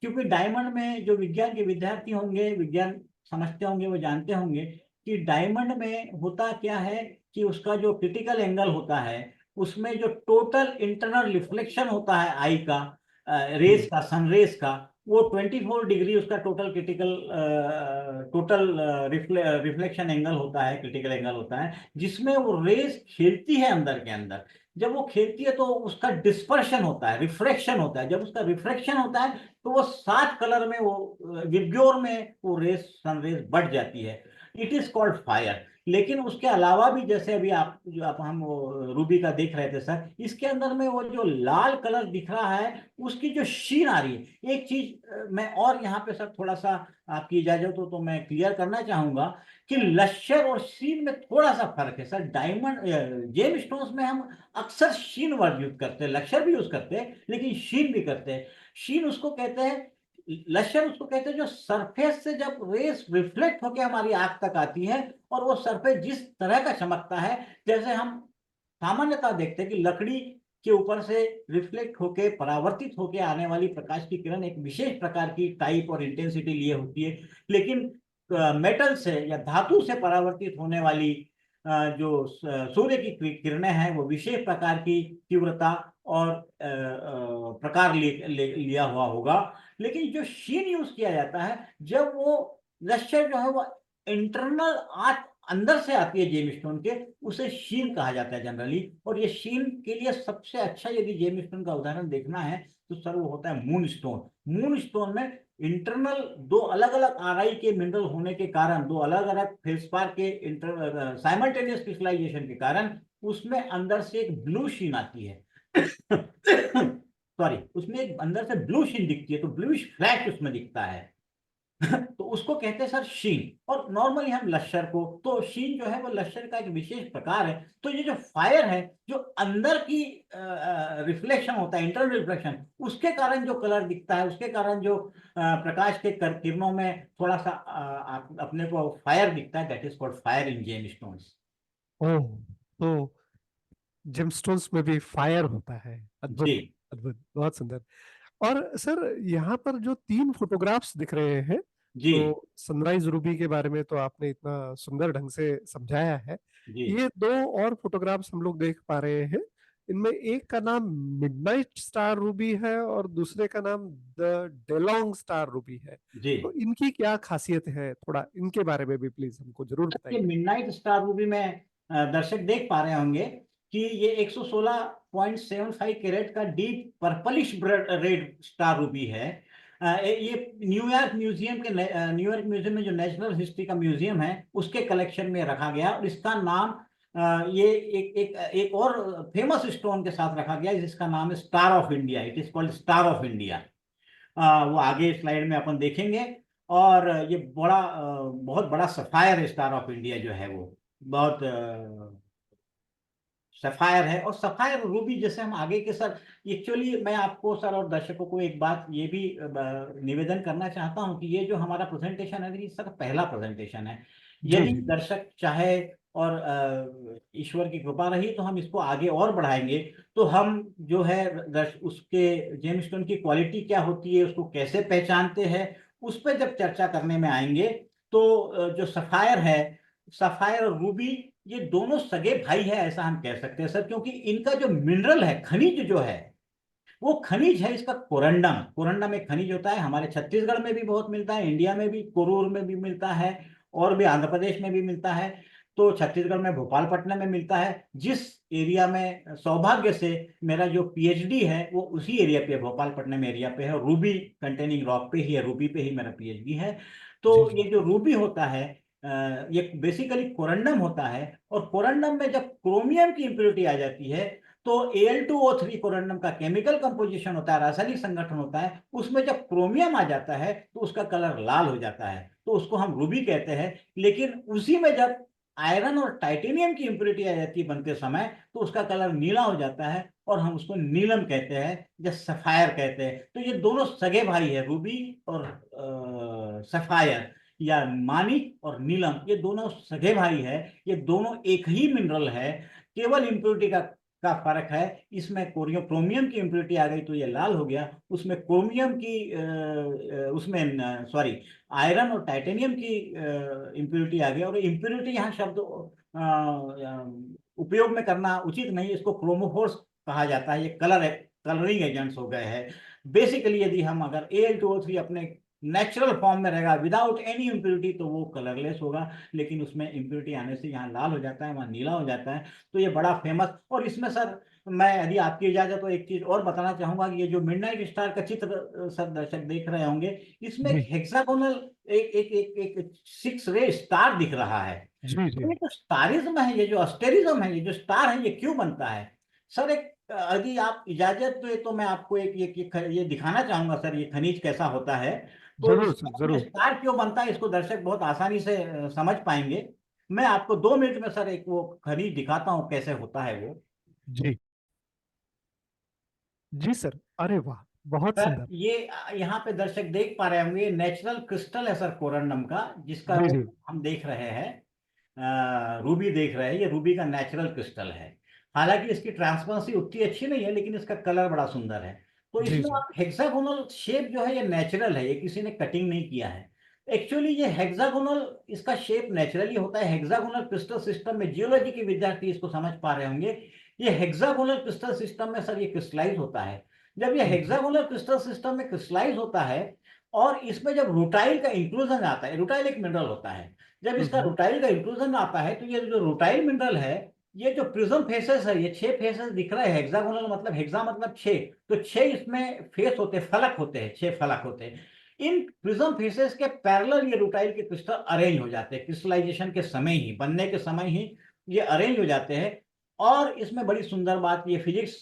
क्योंकि डायमंड में जो विज्ञान के विद्यार्थी होंगे, विज्ञान समझते होंगे, वो जानते होंगे कि डायमंड में होता क्या है कि उसका जो क्रिटिकल एंगल होता है, उसमें जो टोटल इंटरनल रिफ्लेक्शन होता है आई का, रेस हम्म। का, सनरेस का, वो 24 डिग्री उसका total critical total reflection angle होता है, क्रिटिकल एंगल होता है, जिसमें वो रेस खेलती है अंदर के अंदर। जब वो खेलती है तो उसका डिस्पर्शन होता है, रिफ्रैक्शन होता है। जब उसका रिफ्रैक्शन होता है तो वो 7 कलर में, वो विबग्योर में वो रेस, सनरेस बढ़ जाती है। It is called fire. लेकिन उसके अलावा भी, जैसे अभी आप जो आप हम वो रूबी का देख रहे थे सर, इसके अंदर में वो जो लाल कलर दिख रहा है, उसकी जो शीन आ रही है। एक चीज मैं और यहाँ पे सर थोड़ा सा आपकी इजाजत हो तो मैं क्लियर करना चाहूंगा कि लश्यर और शीन में थोड़ा सा फर्क है सर। डायमंड जेम स्टोन्स में हम अक्सर शीन वर्ड यूज करते हैं, लश्यर भी यूज करते हैं, लेकिन शीन भी करते हैं। शीन उसको कहते हैं, लश्यर उसको कहते हैं जो सरफेस से जब रेस रिफ्लेक्ट होकर हमारी आंख तक आती है, और वो सरफेस जिस तरह का चमकता है, जैसे हम सामान्यतः देखते हैं कि लकड़ी के ऊपर से रिफ्लेक्ट होके, परावर्तित होके आने वाली प्रकाश की किरण एक विशेष प्रकार की टाइप और इंटेंसिटी लिए होती है। लेकिन मेटल से या धातु से परावर्तित होने वाली जो सूर्य की किरणें हैं, वो विशेष प्रकार की तीव्रता और प्रकार लिया हुआ होगा। लेकिन जो शीन यूज किया जाता है, जब वो लश्यर जो है वो इंटरनल आर्ट अंदर से आती है जेमस्टोन के, उसे शीन कहा जाता है जनरली। और ये शीन के लिए सबसे अच्छा यदि जेमस्टोन का उदाहरण देखना है तो सर वो होता है मून स्टोन। मून स्टोन में इंटरनल दो अलग अलग आरआई के मिनरल होने के कारण, दो अलग अलग फेल्सपार के साइमल्टेनियस क्रिस्टलाइजेशन के कारण, उसमें अंदर से एक ब्लू शीन आती है। सॉरी, उसमें एक अंदर से ब्लू शीन दिखती है, तो ब्लूइश फ्लैश उसमें दिखता है। तो उसको कहते हैं सर शीन। और नॉर्मली हम लश्यर को, तो शीन जो है वो लश्यर का एक विशेष प्रकार है। तो ये जो फायर है, जो अंदर की रिफ्लेक्शन होता है, इंटरनल रिफ्लेक्शन, उसके कारण जो कलर दिखता है, उसके कारण जो प्रकाश के किरणों में थोड़ा सा अपने को फायर दिखता है, that is called fire in gem stones. ओह, तो जेमस्टोन्स में भी फायर होता है। जी अद्भुत, अद्भुत, बहुत सुंदर। और सर यहाँ पर जो 3 फोटोग्राफ्स दिख रहे हैं, जी तो सनराइज रूबी के बारे में तो आपने इतना सुंदर ढंग से समझाया है। जी ये 2 और फोटोग्राफ्स हम लोग देख पा रहे हैं। इनमें एक का नाम मिडनाइट स्टार रूबी है और दूसरे का नाम द डेलोंग स्टार रूबी है। जी। तो इनकी क्या खासियत है, थोड़ा इनके बारे में भी प्लीज हमको जरूर ये बताइए। मिडनाइट स्टार रूबी में दर्शक देख पा रहे होंगे कि ये 116.75 कैरेट का deep purplish red star Ruby है। ये न्यूयॉर्क म्यूजियम के न्यूयॉर्क म्यूजियम में जो नेशनल हिस्ट्री का म्यूजियम है, उसके कलेक्शन में रखा गया। और इसका नाम ये एक और फेमस स्टोन के साथ रखा गया, जिसका नाम है star of India. It is called star of India. वो आगे स्लाइड में अपन देखेंगे। और ये बहुत बड़ा सफायर स्टार ऑफ इंडिया जो है, वो बहुत सफायर है। और सफायर रूबी जैसे हम आगे के सर, एक्चुअली मैं आपको सर और दर्शकों को एक बात ये भी निवेदन करना चाहता हूं कि ये जो हमारा प्रेजेंटेशन है, ये सर पहला प्रेजेंटेशन है। जी यदि जी। दर्शक चाहे और ईश्वर की कृपा रही तो हम इसको आगे और बढ़ाएंगे। तो हम जो है उसके जेमस्टोन की क्वालिटी क्या होती है, उसको कैसे पहचानते हैं, उस पर जब चर्चा करने में आएंगे, तो जो सफायर है, सफायर और रूबी, ये दोनों सगे भाई है ऐसा हम कह सकते हैं सर। क्योंकि इनका जो मिनरल है, खनिज जो है, वो खनिज है इसका कोरंडम। कोरंडम एक खनिज होता है, हमारे छत्तीसगढ़ में भी बहुत मिलता है, इंडिया में भी कोरूर में भी मिलता है, और भी आंध्र प्रदेश में भी मिलता है। तो छत्तीसगढ़ में भोपालपट्टनम में मिलता है। जिस एरिया में सौभाग्य से मेरा जो पीएचडी है वो उसी एरिया पे, भोपालपट्टनम एरिया पे है, रूबी कंटेनिंग रॉक पे ही है, रूबी पे ही मेरा पीएचडी है। तो जी जी। ये जो रूबी होता है, ये बेसिकली कोरंडम होता है। और कोरंडम में जब क्रोमियम की इम्प्योरिटी आ जाती है, तो Al2O3 कोरंडम का केमिकल कंपोजिशन होता है, रासायनिक संगठन होता है, उसमें जब क्रोमियम आ जाता है तो उसका कलर लाल हो जाता है, तो उसको हम रूबी कहते हैं। लेकिन उसी में जब आयरन और टाइटेनियम की इंप्योरिटी आ जाती है बनते समय, तो उसका कलर नीला हो जाता है और हम उसको नीलम कहते हैं या सफायर कहते हैं। तो ये दोनों सगे भाई है, रूबी और सफायर, या मानिक और नीलम, ये दोनों सगे भाई है। ये दोनों एक ही मिनरल है, केवल इम्प्योरिटी का फर्क है। इसमें क्रोमियम की इम्प्योरिटी आ गई तो ये लाल हो गया, उसमें क्रोमियम की उसमें सॉरी आयरन और टाइटेनियम की इम्प्योरिटी आ गई। और इम्प्योरिटी यहाँ शब्द उपयोग में करना उचित नहीं, इसको क्रोमोफोर्स कहा जाता है। ये कलरिंग एजेंट्स हो गए हैं बेसिकली। यदि हम अगर Al2O3 अपने नेचुरल फॉर्म में रहेगा विदाउट एनी इम्प्योरिटी तो वो कलरलेस होगा, लेकिन उसमें इम्प्योरिटी आने से यहाँ लाल हो जाता है, वहाँ नीला हो जाता है। तो ये बड़ा फेमस। और इसमें सर मैं यदि आपकी इजाजत तो एक चीज और बताना चाहूंगा कि ये जो मिडनाइट स्टार का चित्र सब दर्शक देख रहे होंगे, इसमें एक जी हेक्सागोनल एक एक एक एक 6 रे स्टार दिख रहा है। जी जी। तो ये जो स्टारिज्म है, ये जो अस्टेरिज्म है, ये जो स्टार है, ये क्यों बनता है सर? एक यदि आप इजाजत दे तो मैं आपको ये दिखाना चाहूंगा सर, ये खनिज कैसा होता है। तो जरूर सर, इसमें ये जरूर। स्टार क्यों बनता है इसको दर्शक बहुत आसानी से समझ पाएंगे। मैं आपको 2 मिनट में सर एक वो खनिज दिखाता हूँ कैसे होता है वो। जी जी सर, अरे वाह, बहुत सर सुंदर। ये यहाँ पे दर्शक देख पा रहे होंगे, नेचुरल क्रिस्टल है सर कोरंडम का, जिसका जी वो जी। हम देख रहे हैं, रूबी देख रहे हैं। ये रूबी का नेचुरल क्रिस्टल है। हालांकि इसकी ट्रांसपेरेंसी उतनी अच्छी नहीं है, लेकिन इसका कलर बड़ा सुंदर है। तो जी इसमें जी। आप हेक्सागोनल शेप जो है ये नेचुरल है, ये किसी ने कटिंग नहीं किया है। एक्चुअली ये हेक्सागोनल, इसका शेप नेचुरली होता है। हेक्सागोनल क्रिस्टल सिस्टम में जियोलॉजी के विद्यार्थी इसको समझ पा रहे होंगे। ये हेक्सागोनल क्रिस्टल सिस्टम में सर ये क्रिस्टलाइज होता है। जब ये हम्म हेक्सागोनल क्रिस्टल सिस्टम में क्रिस्टलाइज होता है और इसमें जब रूटाइल का इंक्लूजन आता है, रूटाइल एक मिनरल होता है, जब इसका हम्म। रूटाइल का इंक्लूजन आता है तो ये जो रूटाइल मिनरल है, ये जो प्रिज्म फेसेस है, ये 6 फेसेस दिख रहे हैं। हेक्सागोनल मतलब हेक्सा मतलब 6, तो 6 इसमें फेस होते हैं, फलक होते हैं, 6 फलक होते हैं। इन प्रिज्म फेसेस के पैरेलल ये रूटाइल के क्रिस्टल अरेंज हो जाते हैं, क्रिस्टलाइजेशन के समय ही, बनने के समय ही ये अरेंज हो जाते हैं। और इसमें बड़ी सुंदर बात, ये फिजिक्स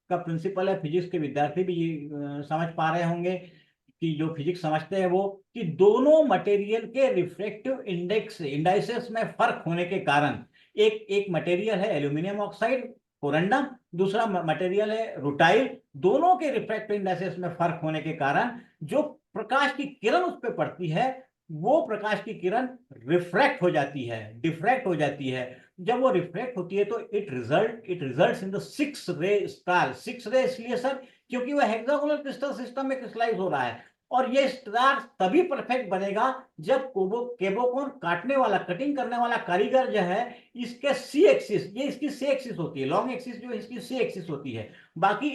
का प्रिंसिपल है, फिजिक्स के विद्यार्थी भी समझ पा रहे होंगे कि जो फिजिक्स समझते हैं वो, कि दोनों मटेरियल के रिफ्रैक्टिव इंडेक्स इंडाइसेस में फर्क होने के कारण, एक एक मटेरियल है एल्यूमिनियम ऑक्साइड कोरंडम, दूसरा मटेरियल है रुटाइल, दोनों के रिफ्रैक्टिव इंडाइसेस में फर्क होने के कारण जो प्रकाश की किरण उस पर पड़ती है, वो प्रकाश की किरण रिफ्रैक्ट हो जाती है, डिफ्रैक्ट हो जाती है। जब वो रिफ्लेक्ट होती है तो इट रिजल्ट्स इन द 6 रे स्टार। 6 रे इसलिए सर क्योंकि वो हेक्सागोनल क्रिस्टल सिस्टम में क्रिस्टलाइज हो रहा है। और ये स्टार तभी परफेक्ट बनेगा जब केबोकॉन काटने वाला, कटिंग करने वाला कारीगर जो है, इसके सी एक्सिस, ये इसकी सी एक्सिस होती है, लॉन्ग एक्सिस जो इसकी सी एक्सिस होती है, बाकी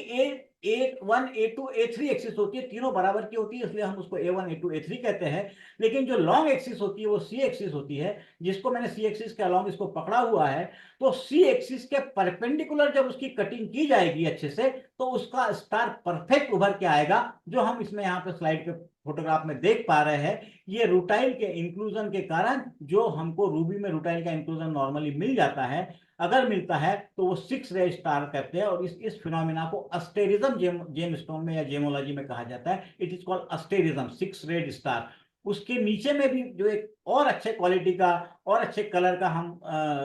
A1 A2 A3 एक्सिस होती है, तीनों बराबर की होती है, इसलिए हम उसको A1 A2 A3 कहते हैं। लेकिन जो लॉन्ग एक्सिस होती है वो सी एक्सिस होती है, जिसको मैंने सी एक्सिस के अलॉन्ग इसको पकड़ा हुआ है। तो सी एक्सिस के परपेंडिकुलर जब उसकी कटिंग की जाएगी अच्छे से, तो उसका स्टार परफेक्ट उभर के आएगा, जो हम इसमें यहाँ पे स्लाइड पे फोटोग्राफ में देख पा रहे हैं। ये रूटाइल के इंक्लूजन के कारण, जो हमको रूबी में रूटाइल का इंक्लूजन नॉर्मली मिल जाता है, अगर मिलता है तो वो 6 रे स्टार कहते हैं। और इस फिनोमिना को अस्टेरिज्म जेमस्टोन में या जेमोलॉजी में कहा जाता है। इट इज कॉल्ड अस्टेरिज्म, 6 रे स्टार। उसके नीचे में भी जो एक और अच्छे क्वालिटी का और अच्छे कलर का हम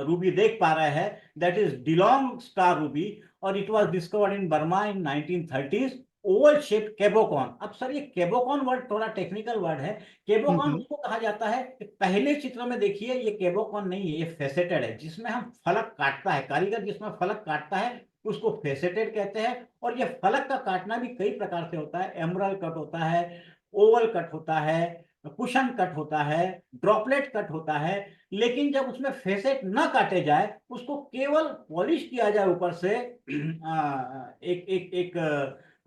रूबी देख पा रहे हैं, that is DeLong star ruby. और it was discovered in Burma in 1930s। Oval shape cabochon. अब सर ये केबोकॉन वर्ड थोड़ा टेक्निकल वर्ड है। केबोकॉन हम्म। उसको कहा जाता है कि पहले चित्र में देखिए, ये केबोकॉन नहीं है, ये फेसेटेड है, जिसमें हम फलक काटता है, कारीगर जिसमें फलक काटता है उसको फेसेटेड कहते हैं। और ये फलक का काटना भी कई प्रकार से होता है, एमरल कट होता है, ओवल कट होता है, कुशन कट होता है, ड्रॉपलेट कट होता है। लेकिन जब उसमें फेसेट न काटे जाए, उसको केवल पॉलिश किया जाए ऊपर से, एक एक एक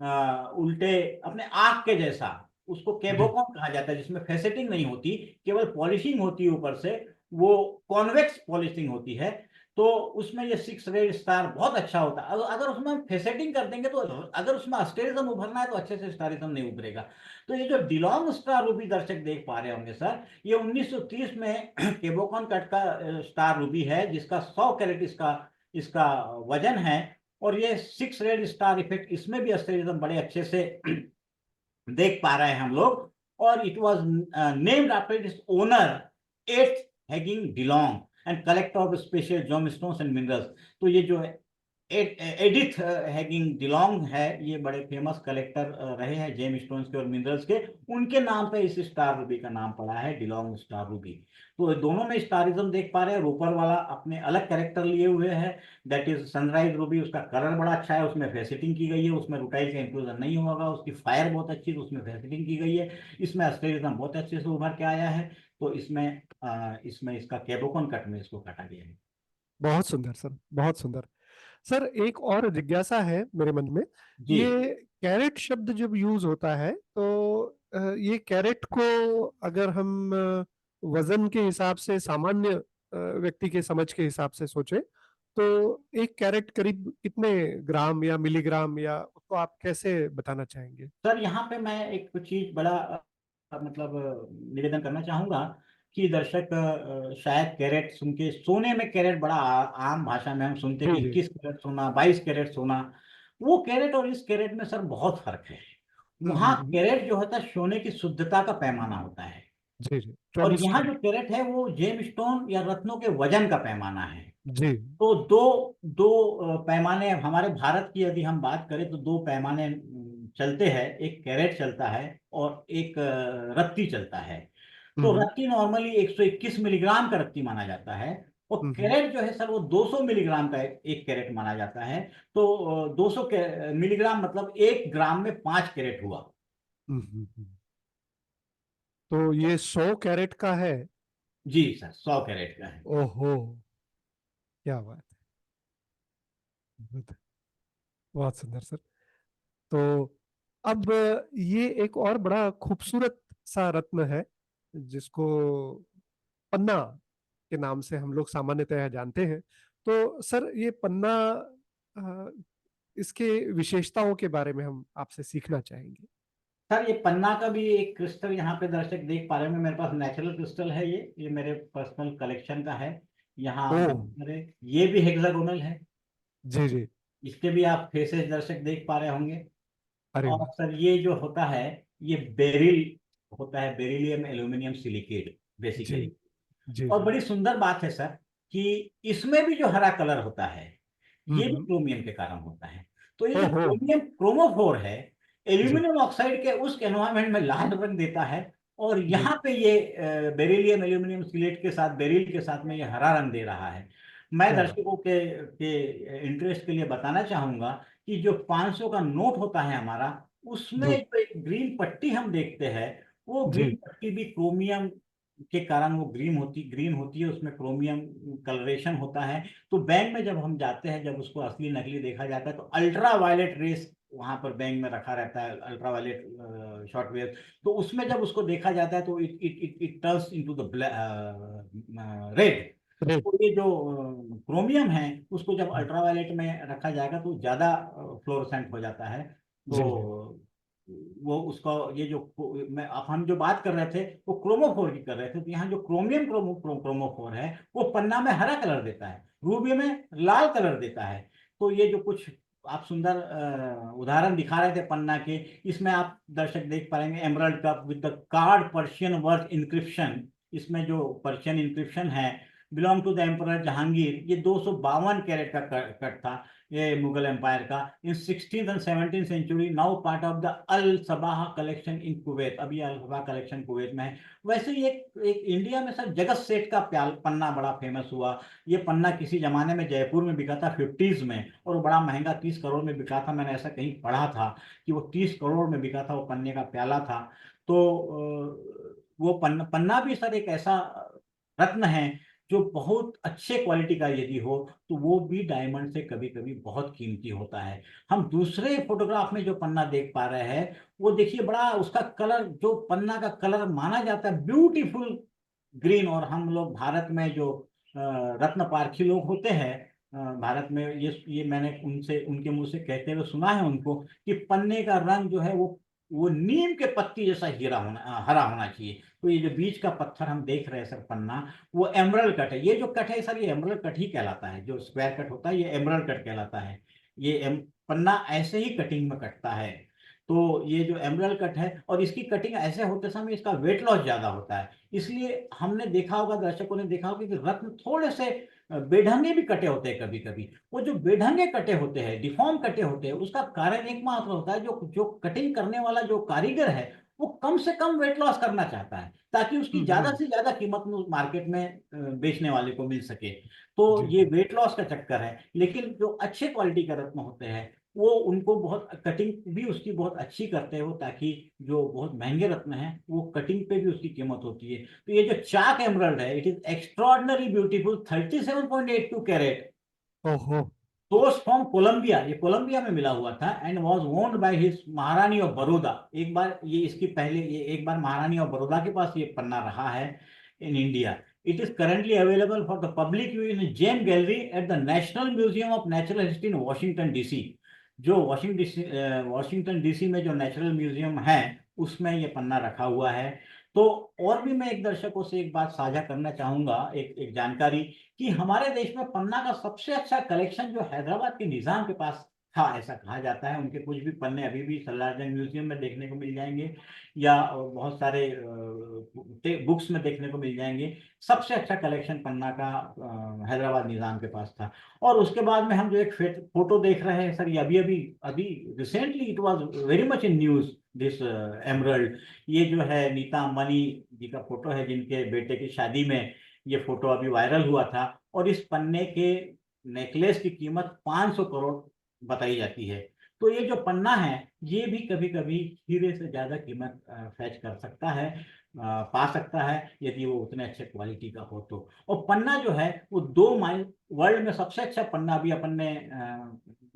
उल्टे अपने आंख के जैसा, उसको जी केबोकॉन कहा जाता है, जिसमें फेसेटिंग नहीं होती, केवल पॉलिशिंग होती है ऊपर से, वो कॉन्वेक्स पॉलिशिंग होती है। तो उसमें ये 6 रे स्टार बहुत अच्छा होता है। अगर उसमें हम फेसेटिंग कर देंगे, तो अगर उसमें अस्टेरिज्म उभरना है तो अच्छे से स्टारिज्म नहीं उभरेगा। तो ये जो डिलॉन्ग स्टार रूबी दर्शक देख पा रहे होंगे सर, ये 1930 में केबोकॉन कट का स्टार रूबी है, जिसका 100 कैरेट इसका इसका वजन है। और ये 6 रेड स्टार इफेक्ट, इसमें भी एस्टेरिज्म बड़े अच्छे से देख पा रहे हैं हम लोग। और it was named after its owner, Edith हैगिंग DeLong, and collector of special gemstones and minerals. तो ये जो एडिथ हैगिंग डिलोंग है, ये बड़े फेमस कलेक्टर रहे हैं जेम स्टोन्स के और मिनरल्स के। उनके नाम पे इस स्टार रूबी का नाम पड़ा है डिलोंग स्टार रूबी। तो दोनों में स्टारिज्म देख पा रहे हैं। ऊपर वाला अपने अलग कैरेक्टर लिए हुए है, दैट इज सनराइज रूबी। उसका कलर बड़ा अच्छा है, उसमें फेसेटिंग की गई है, उसमें रुटाइल का इंक्लूजन नहीं होगा। उसकी फायर बहुत अच्छी है, उसमें फेसेटिंग की गई है। इसमें एस्टेरिज्म बहुत अच्छे से उभर के आया है। तो इसमें इसका कैबोकॉन कट में इसको काटा गया है। बहुत सुंदर सर, बहुत सुंदर। सर एक और जिज्ञासा है मेरे मन में। जी ये कैरेट शब्द जब यूज होता है तो ये कैरेट को अगर हम वजन के हिसाब से सामान्य व्यक्ति के समझ के हिसाब से सोचे तो एक कैरेट करीब कितने ग्राम या मिलीग्राम, या उसको आप कैसे बताना चाहेंगे? सर, यहाँ पे मैं एक चीज बड़ा मतलब निवेदन करना चाहूंगा कि दर्शक शायद कैरेट सुन के, सोने में कैरेट बड़ा आम भाषा में हम सुनते हैं जी कि जी। 21 कैरेट सोना, 22 कैरेट सोना। वो कैरेट और इस कैरेट में सर बहुत फर्क है। वहाँ हम्म। कैरेट जो होता है सोने की शुद्धता का पैमाना होता है। जी जी, और 24 यहाँ जो कैरेट। कैरेट है वो जेम स्टोन या रत्नों के वजन का पैमाना है। जी। तो दो दो पैमाने हमारे भारत की यदि हम बात करें तो दो पैमाने चलते हैं। एक कैरेट चलता है और एक रत्ती चलता है। तो हम्म रत्ती नॉर्मली 121 मिलीग्राम का रत्ती माना जाता है। और हम्म कैरेट जो है सर वो 200 मिलीग्राम का एक कैरेट माना जाता है। तो 200 मिलीग्राम मतलब 1 ग्राम में 5 कैरेट हुआ। हम्म। तो ये 100 कैरेट का है? जी सर, 100 कैरेट का है। ओहो, क्या बात है, बहुत सुंदर सर। तो अब ये एक और बड़ा खूबसूरत सा रत्न है जिसको पन्ना के नाम से हम लोग सामान्यतः जानते हैं। तो सर ये पन्ना, अ, इसके विशेषताओं के बारे में हम आपसे सीखना चाहेंगे। सर, ये पन्ना का भी एक क्रिस्टल यहाँ पे दर्शक देख पा रहे हैं। मेरे पास नेचुरल क्रिस्टल है। ये मेरे पर्सनल कलेक्शन का है। यहाँ ओ। आप देख पा रहे हैं, ये भी हेक्सागोनल है। जी जी। इसके भी आप फेसेस दर्शक देख पा रहे होंगे। अरे और वाह। सर ये जो होता है, ये बेरिल होता है, बेरिलियम एल्यूमिनियम सिलिकेट जी बेसिकली। जी और जी। बड़ी सुंदर बात है सर कि इसमें भी जो हरा कलर होता है ये भी हम्म। क्रोमियम के कारण होता है। तो ये जो ओहो। क्रोमियम क्रोमोफोर है, जी एल्यूमिनियम ऑक्साइड के उस एनवायरमेंट में लाल रंग देता है। और जी। यहाँ पे ये बेरिलियम एल्यूमिनियम सिलेट के साथ, बेरिल के साथ में ये हरा रंग दे रहा है। मैं क्या बात। दर्शकों के इंटरेस्ट के लिए बताना चाहूंगा कि जो 500 का नोट होता है हमारा, उसमें जी जो एक ग्रीन पट्टी हम देखते हैं, वो जी। ग्रीन पट्टी भी क्रोमियम के कारण वो ग्रीन होती है। उसमें क्रोमियम कलरेशन होता है। तो बैंक में जब हम जाते हैं, जब उसको असली नकली देखा जाता है, तो अल्ट्रा वायलेट रेस वहां पर बैंक में रखा रहता है, अल्ट्रा वायलेट शॉर्ट वेव। तो उसमें जब उसको देखा जाता है तो it it it it turns into the red. Great. तो ये जो क्रोमियम है, उसको जब अल्ट्रावायलेट में रखा जाएगा तो ज्यादा फ्लोरोसेंट हो जाता है। तो जी जी। वो उसका ये जो मैं अब हम जो बात कर रहे थे वो क्रोमोफोर की कर रहे थे। तो यहाँ जो क्रोमोफोर है वो पन्ना में हरा कलर देता है, रूबी में लाल कलर देता है। तो ये जो कुछ आप सुंदर उदाहरण दिखा रहे थे पन्ना के, इसमें आप दर्शक देख पाएंगे emerald cup with the card Persian worth encryption. इसमें जो पर्शियन इंक्रिप्शन है, belong to the emperor Jahangir, ये 252 कैरेट का कट था। ये मुगल एम्पायर का in 16th and 17th century, now part of the Al Sabah collection in Kuwait. अभी Al Sabah collection Kuwait में है। वैसे ही एक इंडिया में सर जगत सेठ का प्याल पन्ना बड़ा फेमस हुआ। ये पन्ना किसी जमाने में जयपुर में बिका था 50s में, और वो बड़ा महंगा 30 करोड़ में बिका था। मैंने ऐसा कहीं पढ़ा था कि वो 30 करोड़ में बिका था, वो पन्ने का प्याला था। तो वो पन्ना भी सर एक ऐसा रत्न है जो बहुत अच्छे क्वालिटी का यदि हो तो वो भी डायमंड से कभी कभी बहुत कीमती होता है। हम दूसरे फोटोग्राफ में जो पन्ना देख पा रहे हैं, वो देखिए बड़ा उसका कलर, जो पन्ना का कलर माना जाता है ब्यूटीफुल ग्रीन। और हम लोग भारत में जो रत्न पारखी लोग होते हैं, भारत में, ये मैंने उनसे, उनके मुंह से कहते हुए सुना है उनको कि पन्ने का रंग जो है वो नीम के पत्ती जैसा हरा होना चाहिए। तो ये जो बीच का पत्थर हम देख रहे हैं सर पन्ना, वो एमरल्ड कट है। ये जो कट है सर, ये एमरल्ड कट ही कहलाता है। जो स्क्वायर कट होता है ये एमरल्ड कट कहलाता है। पन्ना ऐसे ही कटिंग में कटता है। तो ये जो एमरल्ड कट है, और इसकी कटिंग ऐसे होते समय इसका वेट लॉस ज्यादा होता है, इसलिए हमने देखा होगा, दर्शकों ने देखा होगा कि रत्न थोड़े से बेढंगे भी कटे होते हैं कभी कभी। वो जो बेढंगे कटे होते हैं, डिफॉर्म कटे होते हैं, उसका कारण एकमात्र होता है जो जो कटिंग करने वाला जो कारीगर है वो कम से कम वेट लॉस करना चाहता है, ताकि उसकी ज्यादा हम्म। से ज्यादा कीमत मार्केट में बेचने वाले को मिल सके। तो जी। ये वेट लॉस का चक्कर है। लेकिन जो अच्छे क्वालिटी के रत्न होते हैं वो उनको बहुत कटिंग भी उसकी बहुत अच्छी करते हैं वो, ताकि जो बहुत महंगे रत्न हैं वो कटिंग पे भी उसकी कीमत होती है। तो ये जो चाक एमरल्ड है, it is extraordinary beautiful, 37.82 carat, ओहो। सोर्स फ्रॉम कोलंबिया, ये कोलंबिया में मिला हुआ था, and was owned by his Maharani of Baroda. एक बार ये इसकी पहले ये एक बार महारानी ऑफ बड़ौदा के पास ये पन्ना रहा है in India. It is currently available for the public view in gem gallery at the national museum of natural history in Washington DC. जो वॉशिंगटन डीसी में जो नेचुरल म्यूजियम है उसमें ये पन्ना रखा हुआ है। तो और भी मैं एक दर्शकों से एक बात साझा करना चाहूंगा, एक एक जानकारी, कि हमारे देश में पन्ना का सबसे अच्छा कलेक्शन जो हैदराबाद के निजाम के पास था, ऐसा कहा जाता है। उनके कुछ भी पन्ने अभी भी सलारजंग म्यूजियम में देखने को मिल जाएंगे, या बहुत सारे बुक्स में देखने को मिल जाएंगे। सबसे अच्छा कलेक्शन पन्ना का हैदराबाद निजाम के पास था। और उसके बाद में हम जो एक फोटो देख रहे हैं सर, ये अभी अभी अभी recently it was very much in news, this emerald. ये जो है नीता अंबानी जी का फोटो है, जिनके बेटे की शादी में ये फोटो अभी वायरल हुआ था। और इस पन्ने के नेकलेस की कीमत 500 करोड़ बताई जाती है। तो ये जो पन्ना है ये भी कभी कभी हीरे से ज्यादा कीमत फैच कर सकता है, पा सकता है, यदि वो उतने अच्छे क्वालिटी का हो तो। और पन्ना जो है वो 2 माइल, वर्ल्ड में सबसे अच्छा पन्ना, अभी अपन ने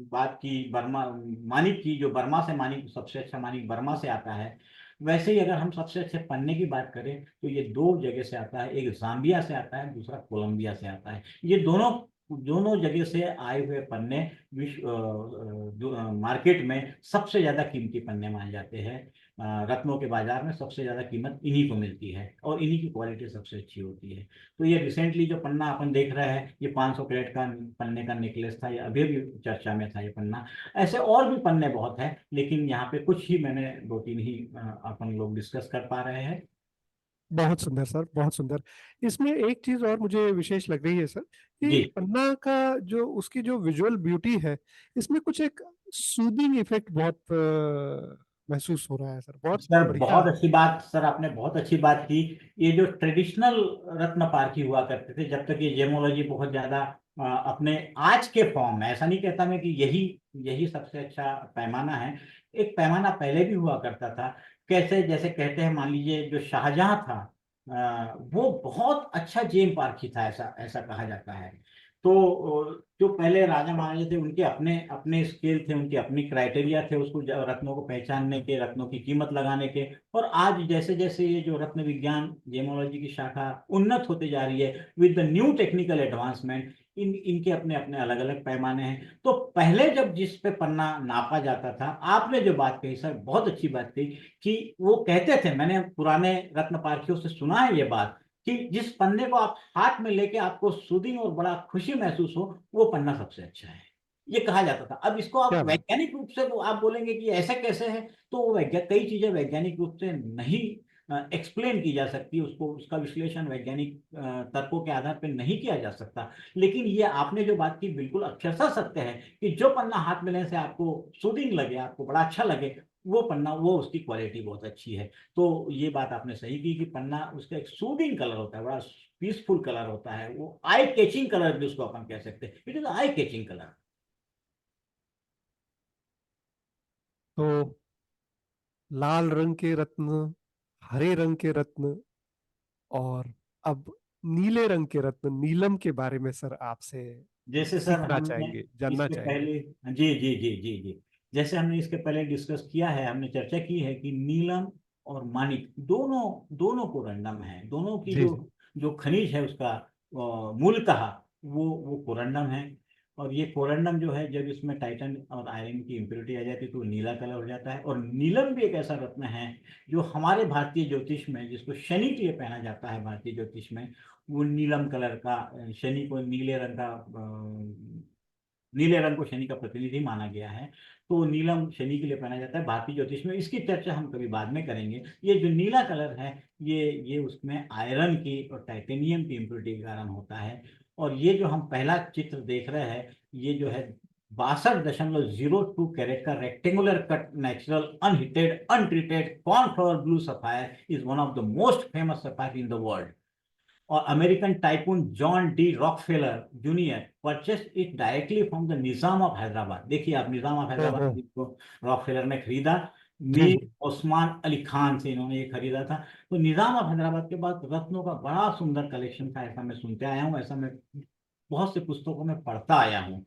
बात की बर्मा मानिक की, जो बर्मा से मानिक, सबसे अच्छा मानिक बर्मा से आता है। वैसे ही अगर हम सबसे अच्छे पन्ने की बात करें तो ये 2 जगह से आता है, एक जाम्बिया से आता है, दूसरा कोलंबिया से आता है। ये दोनों दोनों जगह से आए हुए पन्ने विश्व मार्केट में सबसे ज्यादा कीमती पन्ने माने जाते हैं। रत्नों के बाजार में सबसे ज्यादा कीमत इन्हीं को मिलती है, और इन्हीं की क्वालिटी सबसे अच्छी होती है। तो ये रिसेंटली जो पन्ना अपन देख रहे हैं, ये 500 कैरेट का पन्ने का नेकलेस था, ये अभी अभी चर्चा में था ये पन्ना। ऐसे और भी पन्ने बहुत हैं, लेकिन यहाँ पे कुछ ही मैंने 2-3 ही अपन लोग डिस्कस कर पा रहे हैं। बहुत सुंदर सर, बहुत सुंदर। इसमें एक चीज और मुझे विशेष लग रही है सर, जी कि पन्ना का जो उसकी जो विजुअल ब्यूटी है, इसमें कुछ एक सूदिंग इफेक्ट बहुत महसूस हो रहा है सर, बहुत सर, बढ़िया। बहुत अच्छी बात सर, आपने बहुत अच्छी बात की। ये जो ट्रेडिशनल रत्न पारखी हुआ करते थे, जब तक ये जेमोलॉजी बहुत ज्यादा अपने आज के फॉर्म में, ऐसा नहीं कहता मैं कि यही यही सबसे अच्छा पैमाना है, एक पैमाना पहले भी हुआ करता था। कैसे, जैसे कहते हैं, मान लीजिए जो शाहजहां था, वो बहुत अच्छा जेम पारखी था, ऐसा ऐसा कहा जाता है। तो जो पहले राजा महाराजा थे उनके अपने अपने स्केल थे, उनके अपनी क्राइटेरिया थे उसको रत्नों को पहचानने के, रत्नों की कीमत लगाने के। और आज जैसे जैसे ये जो रत्न विज्ञान जेमोलॉजी की शाखा उन्नत होते जा रही है with the new technical advancement, इनके अपने अपने अलग अलग पैमाने हैं। तो पहले जब जिस पे पन्ना नापा जाता था, आपने जो बात कही सर, बहुत अच्छी बात कही, कि वो कहते थे, मैंने पुराने रत्न पारखियों से सुना है ये बात, कि जिस पन्ने को आप हाथ में लेके आपको सूदिंग और बड़ा खुशी महसूस हो, वो पन्ना सबसे अच्छा है, ये कहा जाता था। अब इसको आप क्या बात। वैज्ञानिक रूप से वो आप बोलेंगे कि ऐसा कैसे है, तो वो कई चीजें वैज्ञानिक रूप से नहीं एक्सप्लेन की जा सकती, उसको उसका विश्लेषण वैज्ञानिक तर्कों के आधार पर नहीं किया जा सकता। लेकिन ये आपने जो बात की बिल्कुल अक्षरशः सत्य है, कि जो पन्ना हाथ में लेने से आपको सूदिंग लगे, आपको बड़ा अच्छा लगे, वो पन्ना, वो उसकी क्वालिटी बहुत अच्छी है। तो ये बात आपने सही की कि पन्ना, उसका एक सूदिंग कलर होता है, बड़ा पीसफुल कलर होता है, वो आई कैचिंग कलर भी उसको अपन कह सकते हैं, it is eye catching colour. तो लाल रंग के रत्न, हरे रंग के रत्न, और अब नीले रंग के रत्न नीलम के बारे में सर आपसे जैसे सर सीखना हमने चाहेंगे, जानना इसके चाहेंगे। पहले, जी जी जी जी जी, जैसे हमने इसके पहले डिस्कस किया है, हमने चर्चा की है कि नीलम और मानिक दोनों दोनों कोरंडम है, दोनों की जी जो जी। जो खनिज है उसका मूलतः वो कोरंडम है। और ये कोरंडम जो है, जब इसमें टाइटन और आयरन की इम्प्योरिटी आ जाती है तो वो नीला कलर हो जाता है। और नीलम भी एक ऐसा रत्न है जो हमारे भारतीय ज्योतिष में, जिसको शनि के लिए पहना जाता है भारतीय ज्योतिष में, वो नीलम कलर का, शनि को नीले रंग का नीले रंग को शनि का प्रतिनिधि माना गया है, तो नीलम शनि के लिए पहना जाता है भारतीय ज्योतिष में। इसकी चर्चा हम कभी बाद में करेंगे। ये जो नीला कलर है, ये उसमें आयरन की और टाइटेनियम की इम्प्योरिटी के कारण होता है। और ये जो हम पहला चित्र देख रहे हैं, ये जो है 62.02 कैरेट का rectangular cut natural unheated untreated cornflower blue sapphire is one of the most famous sapphire in the world. और American tycoon John D Rockefeller junior purchased it directly from the Nizam of Hyderabad. देखिए आप, निजाम of हाँ हैदराबाद हाँ। को Rockefeller ने खरीदा, जी मीर जी। ओस्मान अली खान से इन्होंने ये खरीदा था। तो निजाम ऑफ हैदराबाद के बाद रत्नों का बड़ा सुंदर कलेक्शन था, ऐसा मैं सुनते आया हूँ, ऐसा मैं बहुत से पुस्तकों में पढ़ता आया हूँ।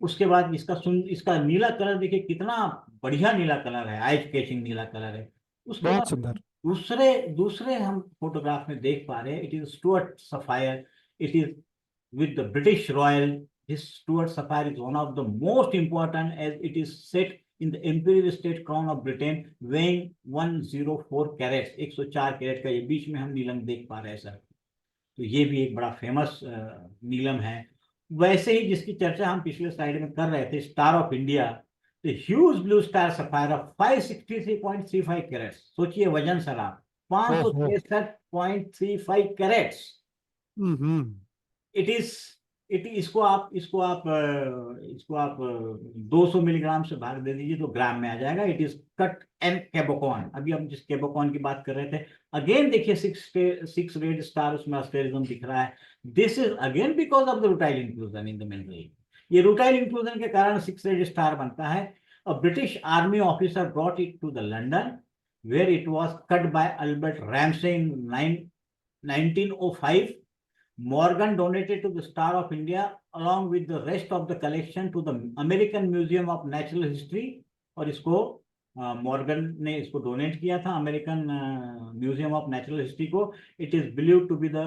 उसके बाद इसका नीला कलर देखिए कितना बढ़िया नीला कलर है, आइज कैचिंग नीला कलर है। उसके बहुत बाद सुंदर। दूसरे दूसरे हम फोटोग्राफ में देख पा रहे हैं, it is Stuart sapphire. It is with the British Royal. This Stuart Sapphire is one of the most important as it is set in the Imperial State Crown of Britain, weighing 104 carats, 104 carat का ये बीच में हम नीलम देख पा रहे हैं sir. तो ये भी एक बड़ा फेमस नीलम है। वैसे ही जिसकी चर्चा हम पिछले स्लाइड में कर रहे थे, star of India, the huge blue star sapphire of 563.35 carats. सोचिए वजन सर आप, ओहो। 563.35 कैरेट्स। हम्म। इट इज इसको आप 200 मिलीग्राम से भाग दे दीजिए तो ग्राम में आ जाएगा। It is cut and cabochon. अभी हम जिस केबोकॉन की बात कर रहे थे, अगेन देखिए सिक्स रेड स्टार उसमें अस्टेरिज्म दिख रहा है। This is again because of the rutile inclusion in the mineral. ये रूटाइल इंक्लूजन के कारण सिक्स रेड स्टार बनता है। A British army officer brought it to the London where it was cut by Albert Ramsay in 1905. Morgan donated to the Star of India along with the rest of the collection to the American Museum of Natural History। और इसको Morgan ने इसको donate किया था American museum of natural history को। It is believe to be the